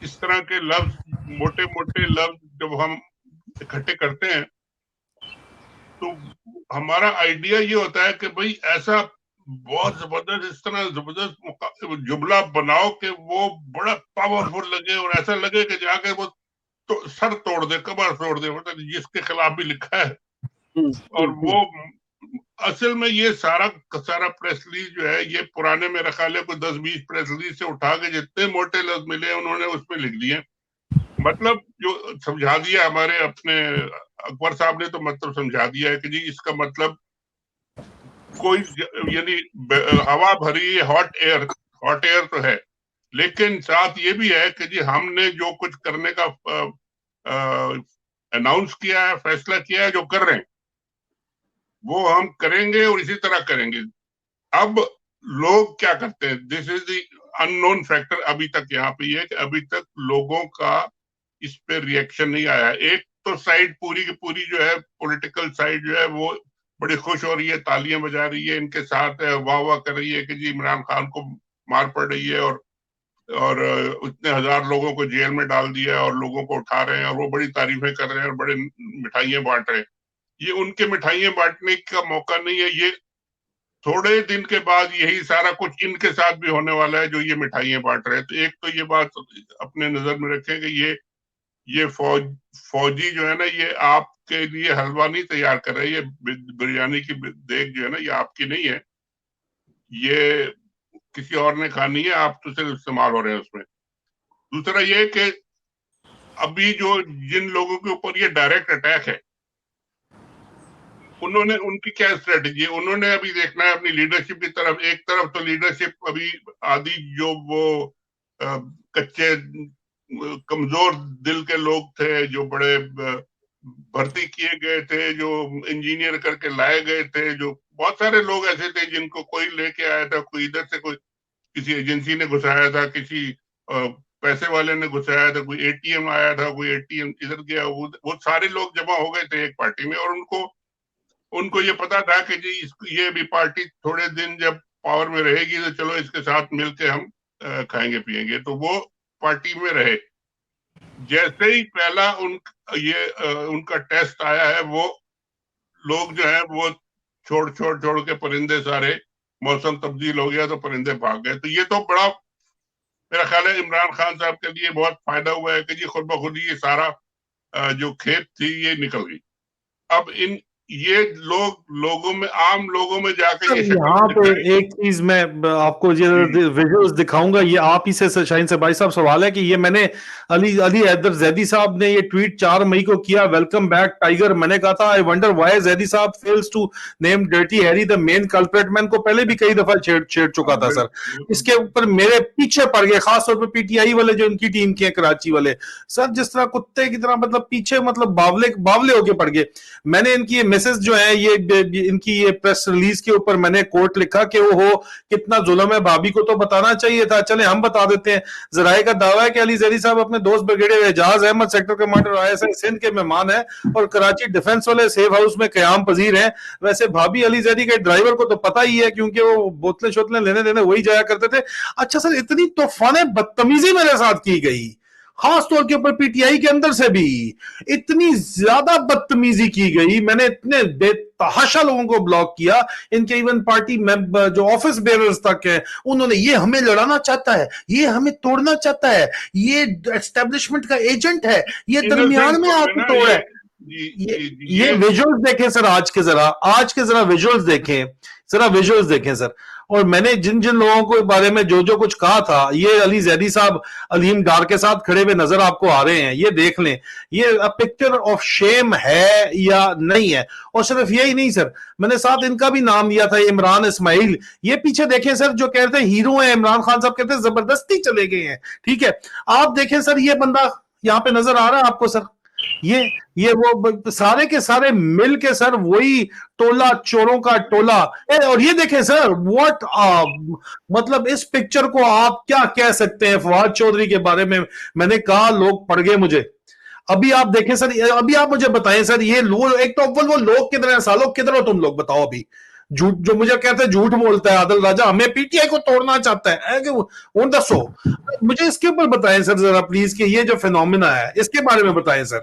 اس طرح کے لفظ, موٹے موٹے لفظ جب ہم اکٹھے کرتے ہیں تو ہمارا آئیڈیا یہ ہوتا ہے کہ بھئی ایسا بہت زبردست, اس طرح زبردست جملہ بناؤ کہ وہ بڑا پاورفل لگے اور ایسا لگے کہ جا کے وہ سر توڑ دے, کمر توڑ دے, مطلب جس کے خلاف بھی لکھا ہے. اور وہ اصل میں یہ سارا پریس ریلیز جو ہے یہ پرانے میرا خیال ہے کوئی 10-20 پریس ریلیز سے اٹھا کے جتنے موٹے لفظ ملے انہوں نے اس میں لکھ دیے. مطلب جو سمجھا دیا ہمارے اپنے اکبر صاحب نے, تو مطلب سمجھا دیا ہے کہ جی اس کا مطلب کوئی یعنی ہوا بھری ہاٹ ایئر تو ہے, لیکن ساتھ یہ بھی ہے کہ جی ہم نے جو کچھ کرنے کا اناؤنس کیا ہے, فیصلہ کیا ہے, جو کر رہے ہیں وہ ہم کریں گے اور اسی طرح کریں گے. اب لوگ کیا کرتے ہیں, دس از دی ان نون فیکٹر ابھی تک یہاں پہ یہ کہ ابھی تک لوگوں کا اس پہ ریئیکشن نہیں آیا. ایک تو سائڈ پوری کی پوری جو ہے پولیٹیکل سائڈ جو ہے وہ بڑی خوش ہو رہی ہے, تالیاں بجا رہی ہے, ان کے ساتھ واہ واہ کر رہی ہے کہ جی عمران خان کو مار پڑ رہی ہے اور اتنے ہزار لوگوں کو جیل میں ڈال دیا اور لوگوں کو اٹھا رہے ہیں اور وہ بڑی تعریفیں کر رہے ہیں اور بڑے مٹھائیاں بانٹ رہے ہیں. یہ ان کے مٹھائیاں بانٹنے کا موقع نہیں ہے. یہ تھوڑے دن کے بعد یہی سارا کچھ ان کے ساتھ بھی ہونے والا ہے جو یہ مٹھائیاں بانٹ رہے ہیں. تو ایک تو یہ بات اپنے نظر میں رکھیں کہ یہ فوجی جو ہے نا, یہ آپ کے لیے حلوہ نہیں تیار کر رہے, یہ بریانی کی دیگ جو ہے نا یہ آپ کی نہیں ہے, یہ کسی اور نے کھانی ہے, آپ تو صرف استعمال ہو رہے ہیں اس میں. دوسرا یہ کہ ابھی جو جن لوگوں کے اوپر یہ ڈائریکٹ اٹیک ہے انہوں نے, ان کی کیا اسٹریٹجی ہے, انہوں نے ابھی دیکھنا ہے اپنی لیڈرشپ کی طرف. ایک طرف تو لیڈرشپ ابھی آدھی جو وہ کچے کمزور دل کے لوگ تھے, جو بڑے بھرتی کیے گئے تھے, جو انجینئر کر کے لائے گئے تھے, جو بہت سارے لوگ ایسے تھے جن کو کوئی لے کے آیا تھا, کوئی ادھر سے, کوئی کسی ایجنسی نے گھسایا تھا, کسی پیسے والے نے گھسایا تھا, کوئی اے ٹی ایم آیا تھا, کوئی اے ٹی ایم ادھر گیا, وہ سارے لوگ جمع ہو گئے تھے ایک پارٹی میں. اور ان کو یہ پتا تھا کہ جی یہ بھی پارٹی تھوڑے دن جب پاور میں رہے گی تو چلو اس کے ساتھ مل کے ہم کھائیں گے پیئیں گے. تو وہ پارٹی میں رہے. جیسے ہی پہلا ان کا ٹیسٹ آیا ہے, وہ لوگ جو ہے وہ چھوڑ کے پرندے سارے, موسم تبدیل ہو گیا تو پرندے بھاگ گئے. تو یہ تو بڑا میرا خیال ہے عمران خان صاحب کے لیے بہت فائدہ ہوا ہے کہ جی خود بخود یہ سارا جو کھیت تھی یہ نکل گئی. اب یہ لوگوں میں, عام لوگوں میں جا کے یہ یہاں پہ ایک چیز میں آپ کو ویژوز دکھاؤں گا, یہ آپ ہی سے شاہین سے بھائی صاحب سوال ہے کہ یہ میں نے علی حیدر زیدی صاحب نے یہ ٹویٹ 4 مئی کو کیا, ویلکم بیک ٹائیگر. میں نے کہا تھا آئی ونڈر وائی زیدی صاحب feels to name Dirty Harry the main culprit. میں ان کو پہلے بھی کئی دفعہ چھیڑ چکا تھا سر, اس کے اوپر میرے پیچھے پڑ گئے, خاص طور پہ پی ٹی آئی والے جو ان کی ٹیم کے ہیں کراچی والے سر, جس طرح کتے کی طرح مطلب پیچھے مطلب باولے ہو کے پڑ گئے. میں نے ان کی یہ میسج جو ہے, یہ ان کی یہ پریس ریلیز کے اوپر میں نے کوٹ لکھا کہ وہ ہو کتنا ظلم ہے, بھابی کو تو بتانا چاہیے تھا. چلے ہم بتا دیتے ہیں. ذرائع کا دعویٰ ہے کہ علی زیدی صاحب اپنے دوست brigadier Ijaz Ahmed sector commander ISI Sindh کے مہمان ہیں اور کراچی ڈیفنس والے سیف ہاؤس میں قیام پذیر ہیں. ویسے بھابی علی زیدی کے ڈرائیور کو تو پتہ ہی ہے کیونکہ وہ بوتلیں شوتلیں لینے دینے وہی جایا کرتے تھے. اچھا سر, اتنی طوفان بدتمیزی میرے ساتھ کی گئی, خاص طور کے اوپر پی ٹی آئی کے اندر سے بھی اتنی زیادہ بدتمیزی کی گئی. میں نے اتنے بے تحاشا لوگوں کو بلاک کیا, ان کے ایون پارٹی جو آفس بیئررز تک ہیں, انہوں نے یہ ہمیں لڑانا چاہتا ہے, یہ ہمیں توڑنا چاہتا ہے, یہ اسٹیبلشمنٹ کا ایجنٹ ہے, یہ درمیان میں آ کے توڑ ہے. یہ ویژولز دیکھیں سر, آج کے ذرا ویژولز دیکھیں سر. اور میں نے جن لوگوں کو بارے میں جو کچھ کہا تھا, یہ علی زیدی صاحب علیم ڈار کے ساتھ کھڑے ہوئے نظر آپ کو آ رہے ہیں, یہ دیکھ لیں یہ پکچر آف شیم ہے یا نہیں ہے. اور صرف یہی نہیں سر, میں نے ساتھ ان کا بھی نام لیا تھا, عمران اسماعیل. یہ پیچھے دیکھیں سر, جو کہتے ہیں ہیرو ہیں عمران خان صاحب, کہتے ہیں زبردستی چلے گئے ہیں. ٹھیک ہے, آپ دیکھیں سر, یہ بندہ یہاں پہ نظر آ رہا ہے آپ کو سر, یہ وہ سارے کے سارے مل کے سر وہی ٹولہ چوروں کا ٹولہ. اور یہ دیکھیں سر, واٹ مطلب اس پکچر کو آپ کیا کہہ سکتے ہیں فواد چودھری کے بارے میں. میں نے کہا لوگ پڑ گئے مجھے. ابھی آپ دیکھیں سر, ابھی آپ مجھے بتائیں سر, یہ لوگ ایک تو اول وہ لوگ کدھر ہیں سالوں, کدھر ہو تم لوگ بتاؤ. ابھی جھوٹ جو مجھے کہتے ہیں جھوٹ بولتا ہے عادل راجہ, ہمیں پی ٹی آئی کو توڑنا چاہتا ہے, وہ دسو مجھے اس کے اوپر بتائیں سر ذرا پلیز, کہ یہ جو فینومینا ہے اس کے بارے میں بتائیں سر.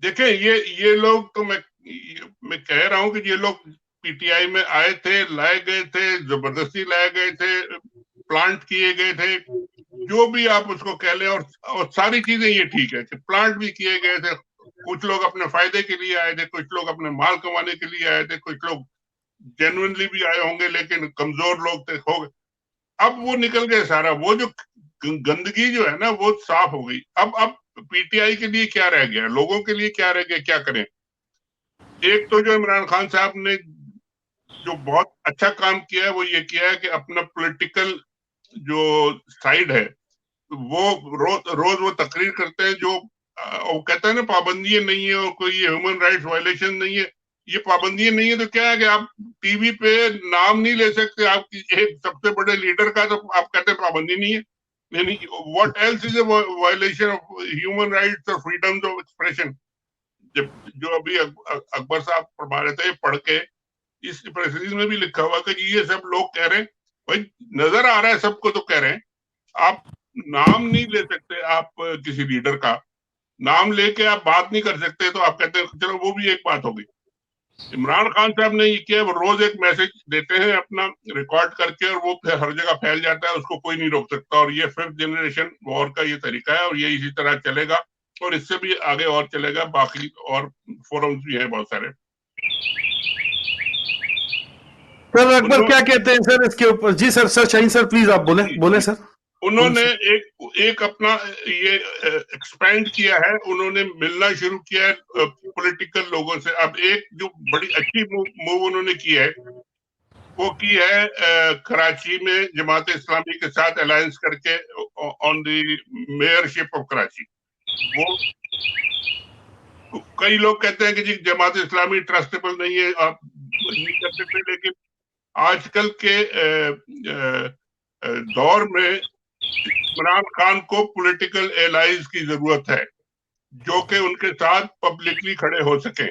دیکھیں یہ لوگ تو میں کہہ رہا ہوں کہ یہ لوگ پی ٹی آئی میں آئے تھے, لائے گئے تھے, زبردستی لائے گئے تھے, پلانٹ کیے گئے تھے, جو بھی آپ اس کو کہہ لیں. اور ساری چیزیں یہ ٹھیک ہے کہ پلانٹ بھی کیے گئے تھے. کچھ لوگ اپنے فائدے کے لیے آئے تھے, کچھ لوگ اپنے مال کمانے کے لیے آئے تھے, کچھ لوگ جینوئنلی بھی آئے ہوں گے لیکن کمزور لوگ تھے, ہو گئے. اب وہ نکل گئے سارا, وہ جو گندگی جو ہے نا وہ صاف ہو گئی. اب پی ٹی آئی کے لیے کیا رہ گیا, لوگوں کے لیے کیا رہ گیا, کیا کریں. ایک تو جو عمران خان صاحب نے جو بہت اچھا کام کیا ہے وہ یہ کیا ہے کہ اپنا پولیٹیکل جو سائیڈ ہے روز وہ تقریر کرتے ہیں جو وہ کہتے ہیں نا پابندیاں نہیں ہے اور کوئی ہیومن رائٹس وائلیشن نہیں ہے. یہ پابندیاں نہیں ہے تو کیا ہے کہ آپ ٹی وی پہ نام نہیں لے سکتے آپ کی ایک سب سے بڑے لیڈر کا, تو آپ کہتے ہیں پابندی نہیں ہے. یعنی what else is a violation of human rights اور فریڈم آف ایکسپریشن. جو ابھی اکبر صاحب فرما رہے تھے پڑھ کے, اس پریس ریلیز میں بھی لکھا ہوا کہ یہ سب لوگ کہہ رہے ہیں, بھائی نظر آ رہا ہے سب کو تو کہہ رہے ہیں, آپ نام نہیں لے سکتے, آپ کسی لیڈر کا نام لے کے آپ بات نہیں کر سکتے, تو آپ کہتے ہیں چلو وہ بھی ایک بات ہوگی. عمران خان صاحب نے یہ کیا, وہ روز ایک میسج دیتے ہیں اپنا ریکارڈ کر کے, اور وہ پھر ہر جگہ پھیل جاتا ہے, اس کو کوئی نہیں روک سکتا. اور یہ 5th جنریشن وار کا یہ طریقہ ہے, اور یہ اسی طرح چلے گا, اور اس سے بھی آگے اور چلے گا. باقی اور فورمز بھی ہیں بہت سارے. سر اکبر کیا کہتے ہیں سر اس کے اوپر؟ جی سر, سر شاہین سر پلیز آپ بولیں سر. انہوں نے ایک اپنا یہ ایکسپینڈ کیا ہے, انہوں نے ملنا شروع کیا ہے پولیٹیکل لوگوں سے. اب ایک جو بڑی اچھی موو انہوں نے کی ہے, وہ کی ہے کراچی میں جماعت اسلامی کے ساتھ الائنس کر کے آن دی میئرشپ آف کراچی. وہ کئی لوگ کہتے ہیں کہ جی جماعت اسلامی ٹرسٹیبل نہیں ہے, آپ نہیں کر سکتے, لیکن آج کل کے دور میں عمران خان کو پولیٹیکل ایلائز کی ضرورت ہے جو کہ ان کے ساتھ پبلکلی کھڑے ہو سکیں,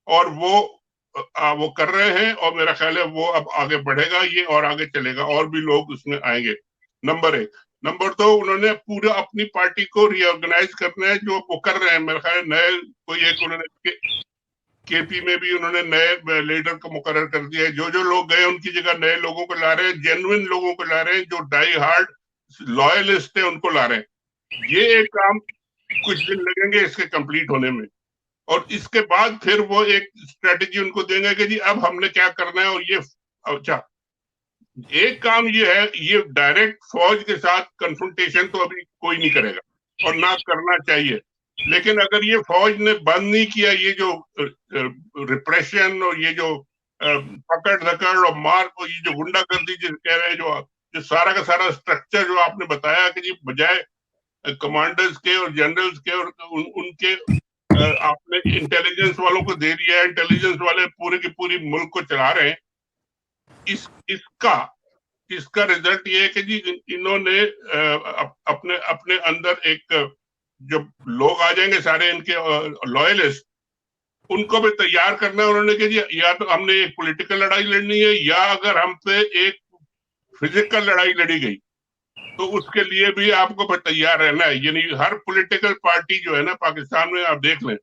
اور وہ کر رہے ہیں, اور میرا خیال ہے وہ اب آگے بڑھے گا یہ, اور آگے چلے گا, اور بھی لوگ اس میں آئیں گے. نمبر 1. نمبر 2, انہوں نے پورا اپنی پارٹی کو ری آرگنائز کرنا ہے, جو وہ کر رہے ہیں. میرا خیال ہے نئے کوئی ایک انہوں نے کے پی میں بھی انہوں نے نئے لیڈر کو مقرر کر دیا ہے. جو لوگ گئے ان کی جگہ نئے لوگوں کو لا رہے ہیں, جینوئن لوگوں کو لا رہے ہیں, جو ڈائی ہارڈ لائلسٹ ہیں ان کو لا رہے ہیں. یہ ایک کام کچھ دن لگیں گے اس کے کمپلیٹ ہونے میں, اور اس کے بعد پھر وہ ایک اسٹریٹجی ان کو دیں گے کہ جی اب ہم نے کیا کرنا ہے. اور یہ اچھا ایک کام یہ ہے, یہ ڈائریکٹ فوج کے ساتھ کنفرنٹیشن تو ابھی کوئی نہیں کرے گا, اور نہ کرنا چاہیے. لیکن اگر یہ فوج نے بند نہیں کیا یہ جو ریپریشن اور یہ جو پکڑ دھکڑ اور مار کو, یہ جو گنڈا گردی کہہ رہے ہیں, جو سارا کا سارا اسٹرکچر جو آپ نے بتایا کہ جی بجائے کمانڈرز کے اور جنرلز کے اور ان کے آپ نے انٹیلیجنس والوں کو دے دیا ہے, انٹیلیجنس والے پورے کی پوری ملک کو چلا رہے ہیں. اس کا ریزلٹ یہ ہے کہ جی انہوں نے اپنے اندر ایک جو لوگ آ جائیں گے سارے ان کے لوئلسٹ, ان کو بھی تیار کرنا ہے انہوں نے کہ جی یا تو ہم نے ایک پولیٹیکل لڑائی لڑنی ہے, یا اگر ہم پہ ایک فزیکل لڑائی لڑی گئی تو اس کے لیے بھی آپ کو تیار رہنا ہے. یعنی ہر پولیٹیکل پارٹی جو ہے نا پاکستان میں, آپ دیکھ لیں,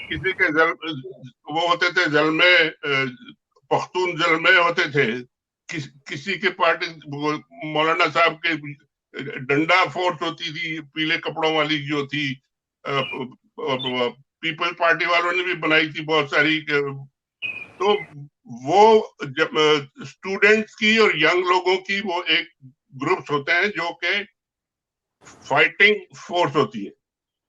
کسی کے وہ ہوتے تھے زلمے, پختون زلمے ہوتے تھے, کسی کے پارٹی مولانا صاحب کے ڈنڈا فورس ہوتی تھی پیلے کپڑوں والی جو تھی, پیپل پارٹی والوں نے بھی بنائی تھی بہت ساری. تو وہ جب اسٹوڈنٹس کی اور ینگ لوگوں کی وہ ایک گروپس ہوتے ہیں جو کہ فائٹنگ فورس ہوتی ہے.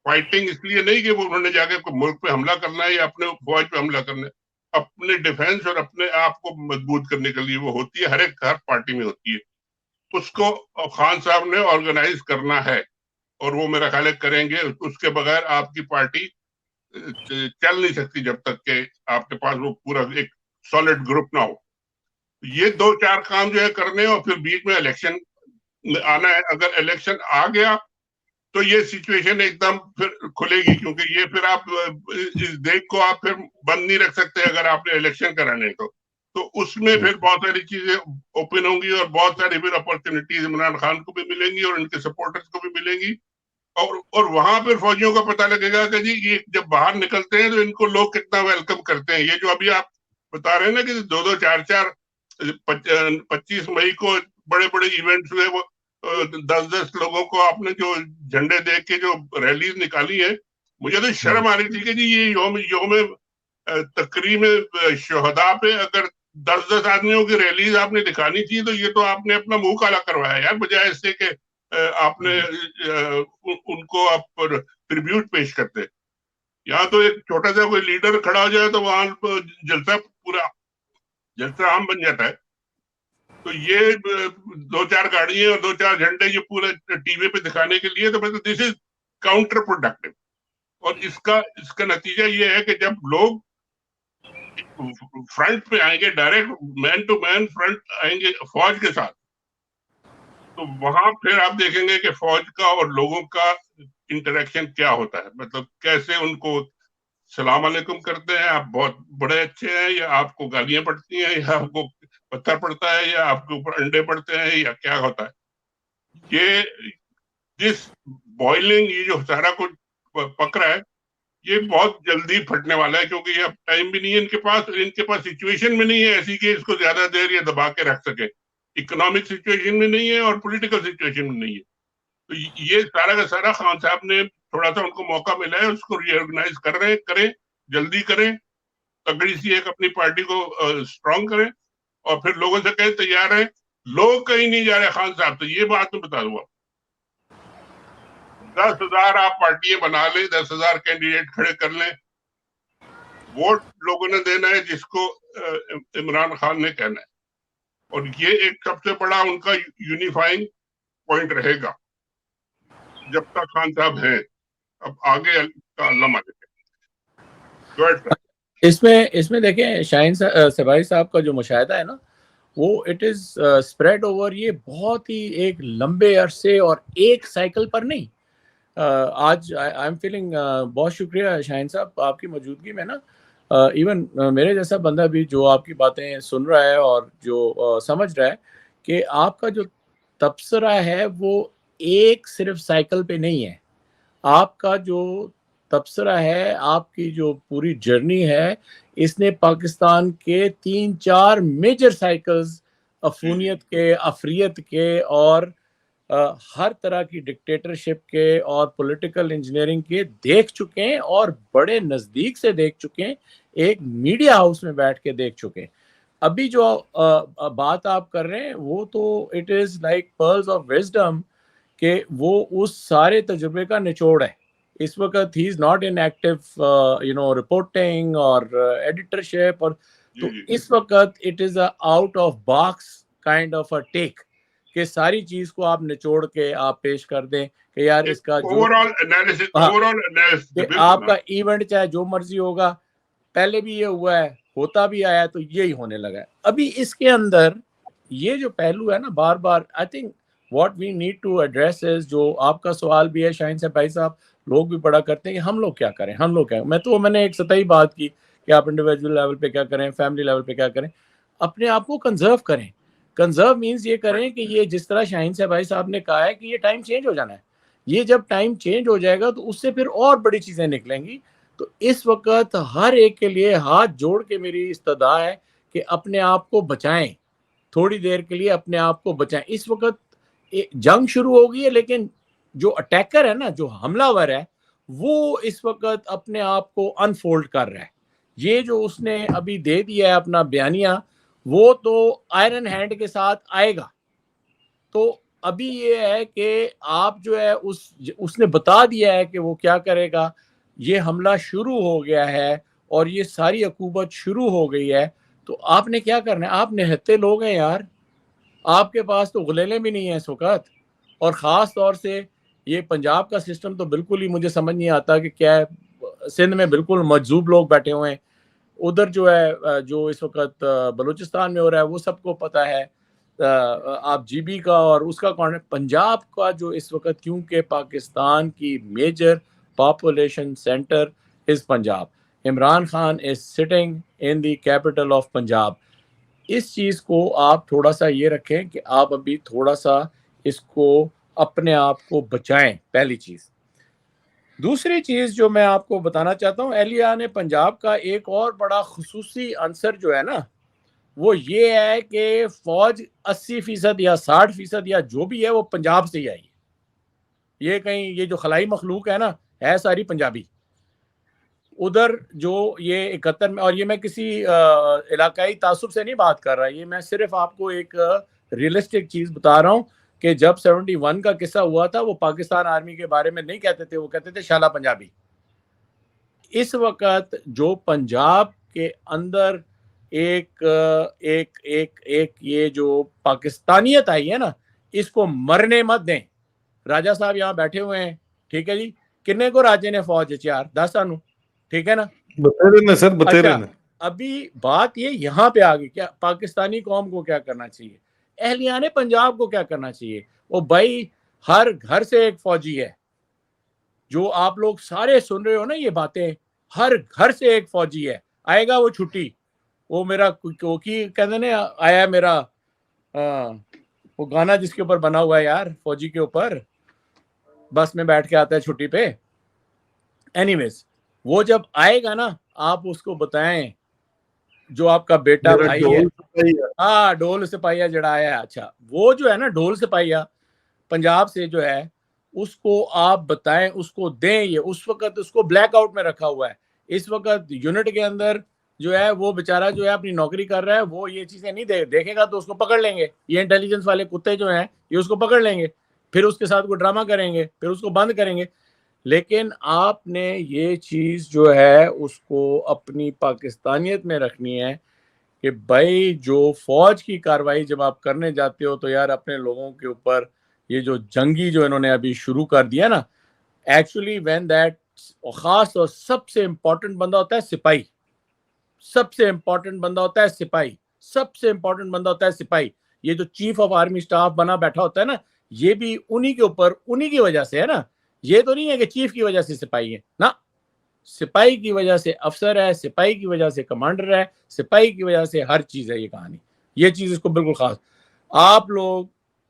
فائٹنگ اس لیے نہیں کہ وہ انہوں نے جا کے ملک پہ حملہ کرنا ہے یا اپنے فوج پہ حملہ کرنا ہے, اپنے ڈیفینس اور اپنے آپ کو مضبوط کرنے کے لیے وہ ہوتی ہے. ہر پارٹی میں ہوتی ہے. اس کو خان صاحب نے آرگنائز کرنا ہے, اور وہ میرا خیال ہے کریں گے. اس کے بغیر آپ کی پارٹی چل نہیں سکتی جب تک کہ آپ کے پاس وہ پورا ایک سالڈ گروپ نہ ہو. یہ 2-4 کام جو ہے کرنے, اور پھر بیچ میں الیکشن آنا ہے. اگر الیکشن آ گیا تو یہ سچویشن ایک دم پھر کھلے گی, کیونکہ یہ پھر آپ اس دیکھ کو آپ پھر بند نہیں رکھ سکتے اگر آپ نے الیکشن کرانے تو اس میں پھر بہت ساری چیزیں اوپن ہوں گی, اور بہت ساری پھر اپرچونیٹیز عمران خان کو بھی ملیں گی اور ان کے سپورٹرز کو بھی ملیں گی. اور وہاں پھر فوجیوں کا پتہ لگے گا کہ جی یہ جب باہر نکلتے ہیں تو ان کو لوگ کتنا ویلکم کرتے ہیں. یہ جو ابھی آپ بتا رہے ہیں نا کہ 2-2, 4-4, 25 مئی کو بڑے بڑے ایونٹس ہوئے, وہ 10-10 لوگوں کو آپ نے جو جھنڈے دے کے جو ریلیز نکالی ہے, مجھے تو شرم آ رہی تھی کہ جی یہ یوم تقریم شہداء پہ اگر 10-10 آدمیوں کی ریلیز آپ نے دکھانی تھی تو یہ تو آپ نے اپنا منہ کالا کروایا یار, بجائے اس سے کہ آپ نے ان کو آپ ٹریبیوٹ پیش کرتے. یہاں تو ایک چھوٹا سا کوئی لیڈر کھڑا ہو جائے تو وہاں جلسہ عام بن جاتا ہے. تو یہ 2-4 گاڑیاں اور 2-4 جھنڈے یہ پورے ٹی وی پہ دکھانے کے لیے، تو مطلب دس از کاؤنٹر پروڈکٹیو. اور اس کا نتیجہ یہ ہے کہ جب لوگ فرنٹ پہ آئیں گے، direct man to man front آئیں گے فوج کے ساتھ، تو وہاں پھر آپ دیکھیں گے کہ فوج کا اور لوگوں کا انٹریکشن کیا ہوتا ہے. مطلب کیسے ان کو سلام علیکم کرتے ہیں، آپ بہت بڑے اچھے ہیں، یا آپ کو گالیاں پڑتی ہیں، یا آپ کو پتھر پڑتا ہے، یا آپ کے اوپر انڈے پڑتے ہیں، یا کیا ہوتا ہے. یہ جس بوائلنگ، یہ جو سارا کچھ پک رہا ہے، یہ بہت جلدی پھٹنے والا ہے، کیونکہ یہ اب ٹائم بھی نہیں ہے ان کے پاس سچویشن میں نہیں ہے ایسی کہ اس کو زیادہ دیر یہ دبا کے رکھ سکے. اکنامک سچویشن میں نہیں ہے اور پولیٹیکل سچویشن میں نہیں ہے. تو یہ سارا کا سارا خان صاحب نے تھوڑا سا ان کو موقع ملا ہے، اس کو ری آرگنائز کریں، جلدی کریں، تگڑی سی ایک اپنی پارٹی کو اسٹرانگ کریں، اور پھر لوگوں سے کہیں تیار ہیں. لوگ کہیں نہیں جا رہے خان صاحب. تو یہ بات میں بتا دوں، 10,000 آپ پارٹیاں بنا لیں، 10,000 کینڈیڈیٹ کھڑے کر لیں، ووٹ لوگوں نے دینا ہے جس کو عمران خان نے کہنا ہے. اور یہ ایک سب سے بڑا ان کا یونیفائنگ پوائنٹ رہے گا جب تک خان صاحب ہیں. اب آگے کا اللہ مالک ہے. اس میں دیکھیں شاہین سبائی صاحب کا جو مشاہدہ ہے نا، وہ اٹ از اسپریڈ اوور یہ بہت ہی ایک لمبے عرصے اور ایک سائیکل پر نہیں. آج آئی ایم فیلنگ بہت شکریہ شاہین صاحب آپ کی موجودگی میں نا، ایون میرے جیسا بندہ بھی جو آپ کی باتیں سن رہا ہے اور جو سمجھ رہا ہے کہ آپ کا جو تبصرہ ہے وہ ایک صرف سائیکل پہ نہیں ہے. آپ کا جو تبصرہ ہے، آپ کی جو پوری جرنی ہے، اس نے پاکستان کے 3-4 میجر سائیکلز، عفونیت کے، افریت کے، اور ہر طرح کی ڈکٹیٹرشپ کے اور پولیٹیکل انجینئرنگ کے دیکھ چکے ہیں، اور بڑے نزدیک سے دیکھ چکے ہیں، ایک میڈیا ہاؤس میں بیٹھ کے دیکھ چکے ہیں. ابھی جو بات آپ کر رہے ہیں وہ تو it is like pearls of wisdom, کہ وہ اس سارے تجربے کا نچوڑ ہے. اس وقت he is not in active reporting اور ایڈیٹرشپ، اور تو اس وقت it is a out of box kind of a take, کہ ساری چیز کو آپ نچوڑ کے آپ پیش کر دیں کہ یار اس کا جو آپ کا ایونٹ چاہے جو مرضی ہوگا، پہلے بھی یہ ہوا ہے، ہوتا بھی آیا، تو یہی ہونے لگا ہے. ابھی اس کے اندر یہ جو پہلو ہے نا، بار بار I think what we need to address is, جو آپ کا سوال بھی ہے شاہین صاحب بھائی صاحب، لوگ بھی بڑا کرتے ہیں کہ ہم لوگ کیا کریں، ہم لوگ کیا. میں نے ایک سطحی بات کی کہ آپ انڈیویجول لیول پہ کیا کریں، فیملی لیول پہ کیا کریں. اپنے آپ کو کنزرو کریں. کنزرو مینز یہ کریں کہ یہ جس طرح شاہین صاحب بھائی صاحب نے کہا ہے کہ یہ ٹائم چینج ہو جانا ہے. یہ جب ٹائم چینج ہو جائے گا تو اس سے پھر اور بڑی چیزیں نکلیں گی. تو اس وقت ہر ایک کے لیے ہاتھ جوڑ کے میری استدعا ہے کہ اپنے آپ کو بچائیں، تھوڑی دیر کے لیے اپنے آپ کو بچائیں. اس وقت جنگ شروع ہو گئی ہے، لیکن جو اٹیکر ہے نا، جو حملہ ور ہے، وہ اس وقت اپنے آپ کو انفولڈ کر رہا ہے. یہ جو اس نے ابھی دے دیا ہے اپنا بیانیہ، وہ تو آئرن ہینڈ کے ساتھ آئے گا. تو ابھی یہ ہے کہ آپ جو ہے اس نے بتا دیا ہے کہ وہ کیا کرے گا. یہ حملہ شروع ہو گیا ہے اور یہ ساری عقوبت شروع ہو گئی ہے. تو آپ نے کیا کرنا ہے؟ آپ نہتے لوگ ہیں یار، آپ کے پاس تو غلیلیں بھی نہیں ہیں اس وقت. اور خاص طور سے یہ پنجاب کا سسٹم تو بالکل ہی مجھے سمجھ نہیں آتا کہ کیا ہے. سندھ میں بالکل مجذوب لوگ بیٹھے ہوئے ہیں. ادھر جو ہے جو اس وقت بلوچستان میں ہو رہا ہے وہ سب کو پتہ ہے. آپ جی بی کا اور اس کا پنجاب کا جو اس وقت، کیونکہ پاکستان کی major population centre is Punjab. Imran Khan is sitting in the capital of Punjab. اس چیز کو آپ تھوڑا سا یہ رکھیں کہ آپ ابھی تھوڑا سا اس کو اپنے آپ کو بچائیں، پہلی چیز. دوسری چیز جو میں آپ کو بتانا چاہتا ہوں، اہلیہ نے پنجاب کا ایک اور بڑا خصوصی عنصر جو ہے نا، وہ یہ ہے کہ فوج 80% یا 60% یا جو بھی ہے وہ پنجاب سے ہی آئی. یہ کہیں یہ جو خلائی مخلوق ہے نا، ہے ساری پنجابی. ادھر جو یہ 71 میں، اور یہ میں کسی علاقائی تعصب سے نہیں بات کر رہا، یہ میں صرف آپ کو ایک ریئلسٹک چیز بتا رہا ہوں کہ جب 71 کا قصہ ہوا تھا، وہ پاکستان آرمی کے بارے میں نہیں کہتے تھے، وہ کہتے تھے شالا پنجابی. اس وقت جو پنجاب کے اندر ایک ایک ایک ایک یہ جو پاکستانیت آئی ہے نا اس کو مرنے مت دیں. راجہ صاحب یہاں بیٹھے ہوئے ہیں, ٹھیک ہے جی, کنے کو راجے نے فوج چار 10 سانو, ٹھیک ہے نا, بتے رہے سر بتے اچھا رہے. ابھی بات یہ یہاں پہ آ گئی, کیا پاکستانی قوم کو کیا کرنا چاہیے, اہلیان پنجاب کو کیا کرنا چاہیے. وہ بھائی ہر گھر سے ایک فوجی ہے, جو آپ لوگ سارے سن رہے ہو نا یہ باتیں, ہر گھر سے ایک فوجی ہے. آئے گا وہ چھٹی, وہ میرا کہتے ہیں آیا میرا وہ گانا جس کے اوپر بنا ہوا ہے یار فوجی کے اوپر, بس میں بیٹھ کے آتا ہے چھٹی پہ. اینی ویز وہ جب آئے گا نا آپ اس کو بتائیں جو آپ کا بیٹا میرا بھائی ہے, ڈول سپاہی ہے. ہاں ڈھول سپاہیا جڑا آیا ہے, اچھا وہ جو ہے نا ڈھول سپاہیا پنجاب سے جو ہے اس کو آپ بتائیں, اس کو دیں. یہ اس وقت اس کو بلیک آؤٹ میں رکھا ہوا ہے. اس وقت یونٹ کے اندر جو ہے وہ بیچارہ جو ہے اپنی نوکری کر رہا ہے, وہ یہ چیزیں نہیں دیکھے گا تو اس کو پکڑ لیں گے. یہ انٹیلیجنس والے کتے جو ہیں یہ اس کو پکڑ لیں گے, پھر اس کے ساتھ کوئی ڈرامہ کریں گے, پھر اس کو بند کریں گے. لیکن آپ نے یہ چیز جو ہے اس کو اپنی پاکستانیت میں رکھنی ہے کہ بھائی جو فوج کی کاروائی جب آپ کرنے جاتے ہو تو یار اپنے لوگوں کے اوپر یہ جو جنگی جو انہوں نے ابھی شروع کر دیا نا, ایکچولی وین دیٹ, خاص اور سب سے امپورٹنٹ بندہ ہوتا ہے سپاہی, سب سے امپورٹنٹ بندہ ہوتا ہے سپاہی, سب سے امپورٹنٹ بندہ ہوتا ہے سپاہی. یہ جو چیف آف آرمی سٹاف بنا بیٹھا ہوتا ہے نا, یہ بھی انہی کے اوپر انہی کی وجہ سے ہے نا. یہ تو نہیں ہے کہ چیف کی وجہ سے سپاہی ہے نا, سپاہی کی وجہ سے افسر ہے, سپاہی کی وجہ سے کمانڈر ہے, سپاہی کی وجہ سے ہر چیز ہے. یہ کہانی, یہ چیز اس کو بالکل خاص. آپ لوگ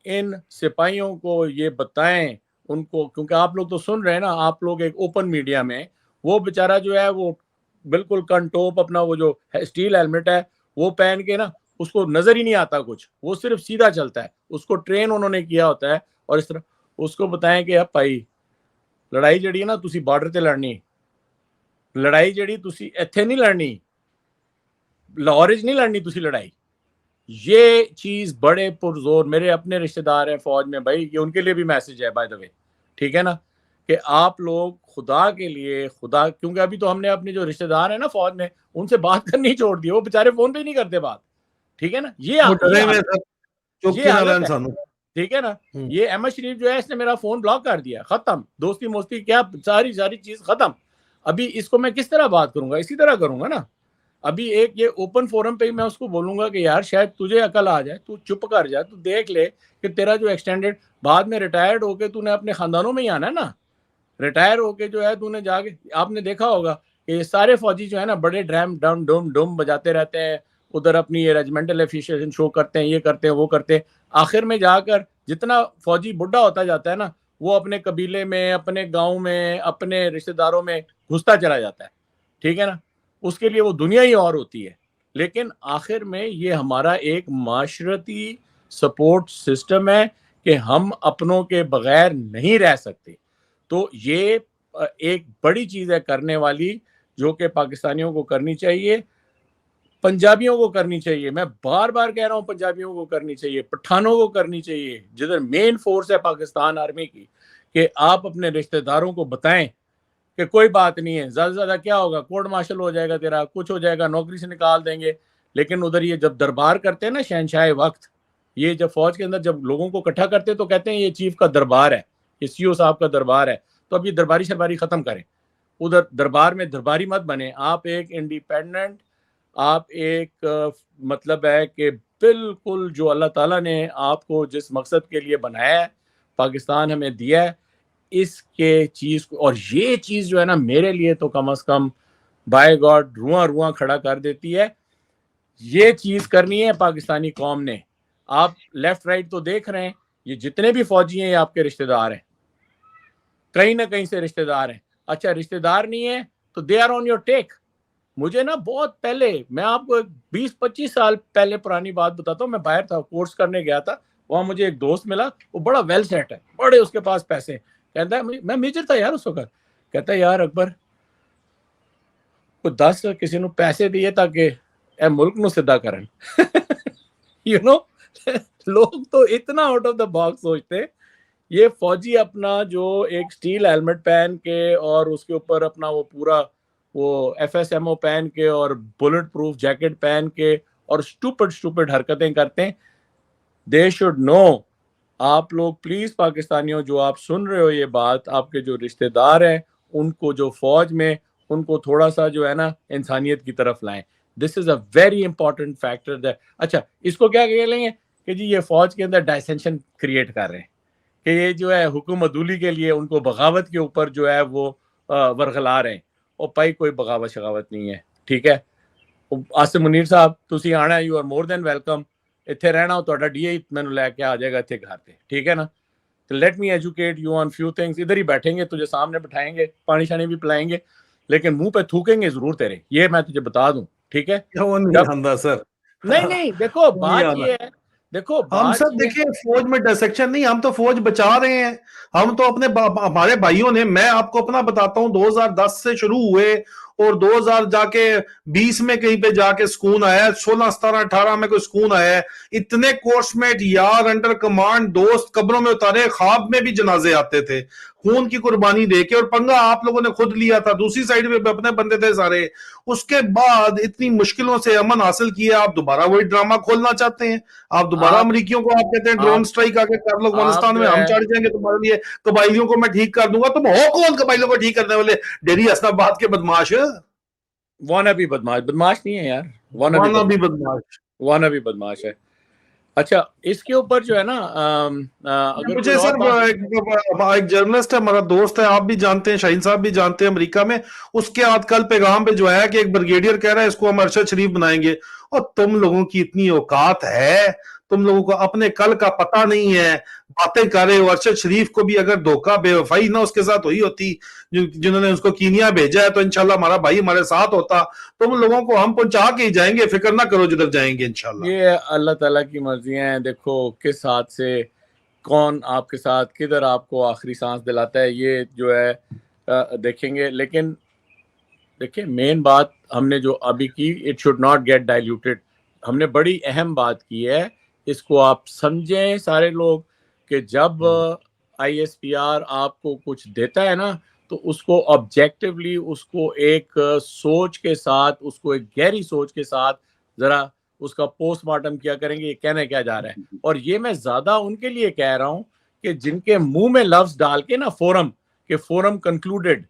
ان سپاہیوں کو یہ بتائیں ان کو, کیونکہ آپ لوگ تو سن رہے ہیں نا, آپ لوگ ایک اوپن میڈیا میں, وہ بیچارہ جو ہے وہ بالکل کنٹوپ اپنا وہ جو اسٹیل ہیلمٹ ہے وہ پہن کے نا اس کو نظر ہی نہیں آتا کچھ, وہ صرف سیدھا چلتا ہے. اس کو ٹرین انہوں نے کیا ہوتا ہے, اور اس طرح اس کو بتائیں کہ اب بھائی لڑائی جڑی ہے نا تسی بارڈر تے لڑنی, لڑائی جڑی تسی ایتھے نہیں لڑنی, لاہور وچ نہیں لڑنی تسی لڑائی. یہ چیز بڑے پرزور, میرے اپنے رشتہ دار ہیں فوج میں بھائی, یہ ان کے لیے بھی میسج ہے بائی دا وے, ٹھیک ہے نا, کہ آپ لوگ خدا کے لیے خدا, کیونکہ ابھی تو ہم نے اپنے جو رشتہ دار ہیں نا فوج میں ان سے بات کرنی چھوڑ دی, وہ بیچارے فون پہ ہی نہیں کرتے بات, ٹھیک ہے نا. یہ حالت ہے, ٹھیک ہے نا. یہ احمد شریف جو ہے اس نے میرا فون بلاک کر دیا, ختم, دوستی موستی کیا ساری چیز ختم. ابھی اس کو میں کس طرح بات کروں گا, اسی طرح کروں گا نا. ابھی ایک یہ اوپن فورم پہ ہی میں اس کو بولوں گا کہ یار شاید تجھے عقل آ جائے, تو چپ کر جائے, تو دیکھ لے کہ تیرا جو ایکسٹینڈڈ بعد میں ریٹائرڈ ہو کے تو نے اپنے خاندانوں میں ہی آنا ہے نا. ریٹائر ہو کے جو ہے تو نے جا کے, آپ نے دیکھا ہوگا کہ یہ سارے فوجی جو ہے نا بڑے ڈرام ڈم ڈوم ڈوم بجاتے رہتے ہیں, ادھر اپنی یہ ریجمنٹل ایفیشیشن شو کرتے ہیں, یہ کرتے ہیں وہ کرتے ہیں. آخر میں جا کر جتنا فوجی بڈھا ہوتا جاتا ہے نا, وہ اپنے قبیلے میں, اپنے گاؤں میں, اپنے رشتہ داروں میں گھستا چلا جاتا ہے, ٹھیک ہے نا. اس کے لیے وہ دنیا ہی اور ہوتی ہے. لیکن آخر میں یہ ہمارا ایک معاشرتی سپورٹ سسٹم ہے کہ ہم اپنوں کے بغیر نہیں رہ سکتے. تو یہ ایک بڑی چیز ہے کرنے والی, جو کہ پاکستانیوں کو کرنی چاہیے, پنجابیوں کو کرنی چاہیے. میں بار بار کہہ رہا ہوں پنجابیوں کو کرنی چاہیے, پٹھانوں کو کرنی چاہیے, جدھر مین فورس ہے پاکستان آرمی کی, کہ آپ اپنے رشتہ داروں کو بتائیں کہ کوئی بات نہیں ہے, زیادہ سے زیادہ کیا ہوگا, کورٹ مارشل ہو جائے گا, تیرا کچھ ہو جائے گا, نوکری سے نکال دیں گے. لیکن ادھر یہ جب دربار کرتے ہیں نا شہنشاہ وقت, یہ جب فوج کے اندر جب لوگوں کو اکٹھا کرتے تو کہتے ہیں یہ چیف کا دربار ہے, یہ سی او صاحب کا دربار ہے. تو اب یہ درباری شرباری ختم کریں, ادھر دربار میں درباری مت بنے. آپ ایک انڈیپینڈنٹ, آپ ایک مطلب ہے کہ بالکل جو اللہ تعالیٰ نے آپ کو جس مقصد کے لیے بنایا ہے, پاکستان ہمیں دیا ہے, اس کے چیز کو, اور یہ چیز جو ہے نا میرے لیے تو کم از کم بائی گاڈ رواں کھڑا کر دیتی ہے. یہ چیز کرنی ہے پاکستانی قوم نے. آپ لیفٹ رائٹ تو دیکھ رہے ہیں, یہ جتنے بھی فوجی ہیں یہ آپ کے رشتہ دار ہیں, کہیں نہ کہیں سے رشتہ دار ہیں. اچھا رشتہ دار نہیں ہے تو they are on your take. مجھے نا بہت پہلے, میں آپ کو 20-25 سال پہلے پرانی بات بتاتا ہوں, میں باہر تھا, کورس کرنے گیا تھا, وہاں مجھے ایک دوست ملا, وہ بڑا ویل سیٹ ہے, بڑے اس کے پاس پیسے. کہتا ہے, میں میجر تھا یار اس وقت, کہتا ہے یار اکبر کو 10 کسی نے پیسے دیے تاکہ اے ملک نو سدھا کرن. یو نو, لوگ تو اتنا آؤٹ آف دا باکس سوچتے. یہ فوجی اپنا جو ایک سٹیل ہیلمٹ پہن کے اور اس کے اوپر اپنا وہ پورا وہ FSMO پہن کے اور بلٹ پروف جیکٹ پہن کے اور اسٹوپڈ حرکتیں کرتے ہیں. They should know. آپ لوگ پلیز پاکستانیوں جو آپ سن رہے ہو یہ بات, آپ کے جو رشتہ دار ہیں ان کو جو فوج میں, ان کو تھوڑا سا جو ہے نا انسانیت کی طرف لائیں. دس از اے ویری امپورٹنٹ فیکٹر. اچھا اس کو کیا کہہ لیں گے کہ جی یہ فوج کے اندر ڈائسینشن کریٹ کر رہے ہیں, کہ یہ جو ہے حکم عدولی کے لیے ان کو بغاوت کے اوپر جو ہے وہ ورغلا رہے ہیں. اور بھائی کوئی بغاوت شغاوت نہیں ہے, ٹھیک ہے. آصم منیر صاحب تسی آنا, you are more than welcome. اتنے رہنا ہو تو ڈی اے مینو لے کے آ جائے گا اتنے گھر پہ, ٹھیک ہے نا. تو let me educate you on few things. ادھر ہی بیٹھیں گے, تجھے سامنے بٹھائیں گے, پانی شانی بھی پلائیں گے, لیکن منہ پہ تھوکیں گے ضرور تیرے, یہ میں تجھے بتا دوں, ٹھیک ہے. وہ نہیں آندا سر, نہیں دیکھو بات یہ ہے, دیکھو ہم بات سب یہ دیکھیں فوج میں ڈسیکشن نہیں, ہم تو فوج بچا رہے ہیں. ہم تو اپنے ہمارے بھائیوں نے, میں آپ کو اپنا بتاتا ہوں, 2010 سے شروع ہوئے اور 2000 جا کے 20 میں کہیں پہ جا کے سکون آیا, 16 17 18 میں کوئی سکون آیا ہے. اتنے کورس میٹ یار انڈر کمانڈ دوست قبروں میں اتارے, خواب میں بھی جنازے آتے تھے خون کی قربانی دے کے, اور پنگا آپ لوگوں نے خود لیا تھا. دوسری سائیڈ پہ اپنے بندے تھے سارے. اس کے بعد اتنی مشکلوں سے امن حاصل کیا, آپ دوبارہ وہی ڈرامہ کھولنا چاہتے ہیں. آپ دوبارہ امریکیوں کو آپ کہتے ہیں ڈرون سٹرائک آگے کر لو افغانستان میں, ہم چڑھ جائیں گے تمہارے لیے, قبائلیوں کو میں ٹھیک کر دوں گا. تم ہو کون قبائلیوں کو ٹھیک کرنے والے؟ ڈیری اسلام آباد کے بدماش. وانا بھی بدماش نہیں ہے یار, وانا بھی بدماش ہے. اچھا اس کے اوپر جو ہے نا اگر مجھے سر ایک جرنلسٹ ہے ہمارا دوست ہے, آپ بھی جانتے ہیں, شاہین صاحب بھی جانتے ہیں, امریکہ میں. اس کے آج کل پیغام پہ جو ہے کہ ایک بریگیڈیئر کہہ رہا ہے اس کو ہم ارشد شریف بنائیں گے. اور تم لوگوں کی اتنی اوقات ہے, تم لوگوں کو اپنے کل کا پتہ نہیں ہے, باتیں کر رہے ہو. ارشد شریف کو بھی اگر دھوکہ بے وفائی نہ اس کے ساتھ ہوتی جنہوں نے اس کو کینیا بھیجا ہے, تو انشاءاللہ ہمارا بھائی ہمارے ساتھ ہوتا. تم لوگوں کو ہم پہنچا کے ہی جائیں گے, فکر نہ کرو جدھر جائیں گے انشاءاللہ. یہ اللہ تعالیٰ کی مرضیاں ہیں. دیکھو کس ہاتھ سے کون آپ کے ساتھ کدھر آپ کو آخری سانس دلاتا ہے, یہ جو ہے دیکھیں گے. لیکن دیکھیں مین بات ہم نے جو ابھی کی, it should not get diluted. ہم نے بڑی اہم بات کی ہے, اس کو آپ سمجھیں سارے لوگ, کہ جب ISPR آپ کو کچھ دیتا ہے نا, تو اس کو آبجیکٹیولی, اس کو ایک سوچ کے ساتھ, اس کو ایک گہری سوچ کے ساتھ ذرا اس کا پوسٹ مارٹم کیا کریں گے, یہ کہنے کیا جا رہا ہے. اور یہ میں زیادہ ان کے لیے کہہ رہا ہوں کہ جن کے منہ میں لفظ ڈال کے نا فورم, کہ forum concluded,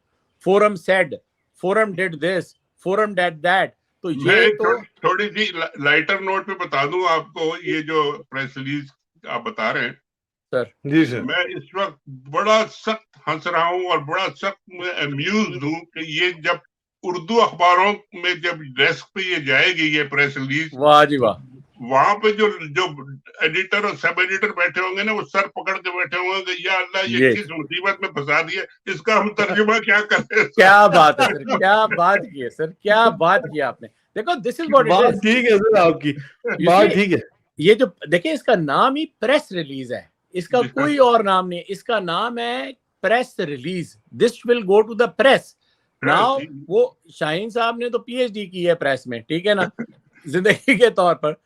forum said, forum did this, forum did that. تو یہ تو تھوڑی سی لائٹر نوٹ پہ بتا دوں آپ کو, یہ جو پریس ریلیز آپ بتا رہے ہیں سر, جی سر, میں اس وقت بڑا سخت ہنس رہا ہوں اور بڑا سخت میں امیوزڈ ہوں کہ یہ جب اردو اخباروں میں جب ڈیسک پہ یہ جائے گی یہ پریس ریلیز, واہ جی واہ, وہاں پہ جو ایڈیٹر اور سب ایڈیٹر بیٹھے ہوں گے نا, وہ سر پکڑ کے بیٹھے ہوں گے کہ یا اللہ یہ کس مصیبت میں پھنسا دیا, اس کا ہم ترجمہ کیا کریں. کیا بات ہے سر, کیا بات کی ہے سر, کیا بات کی آپ نے. دیکھو دس از واٹ اٹ از. ٹھیک ہے سر, آپ کی بات ٹھیک ہے. یہ جو دیکھیں اس کا نام ہی پریس ریلیز ہے, اس کا کوئی اور نام نہیں, اس کا نام ہے press release. This will go to the press. Now وہ شاہین صاحب نے تو PhD کی ہے پریس میں, ٹھیک ہے نا, زندگی کے طور پر.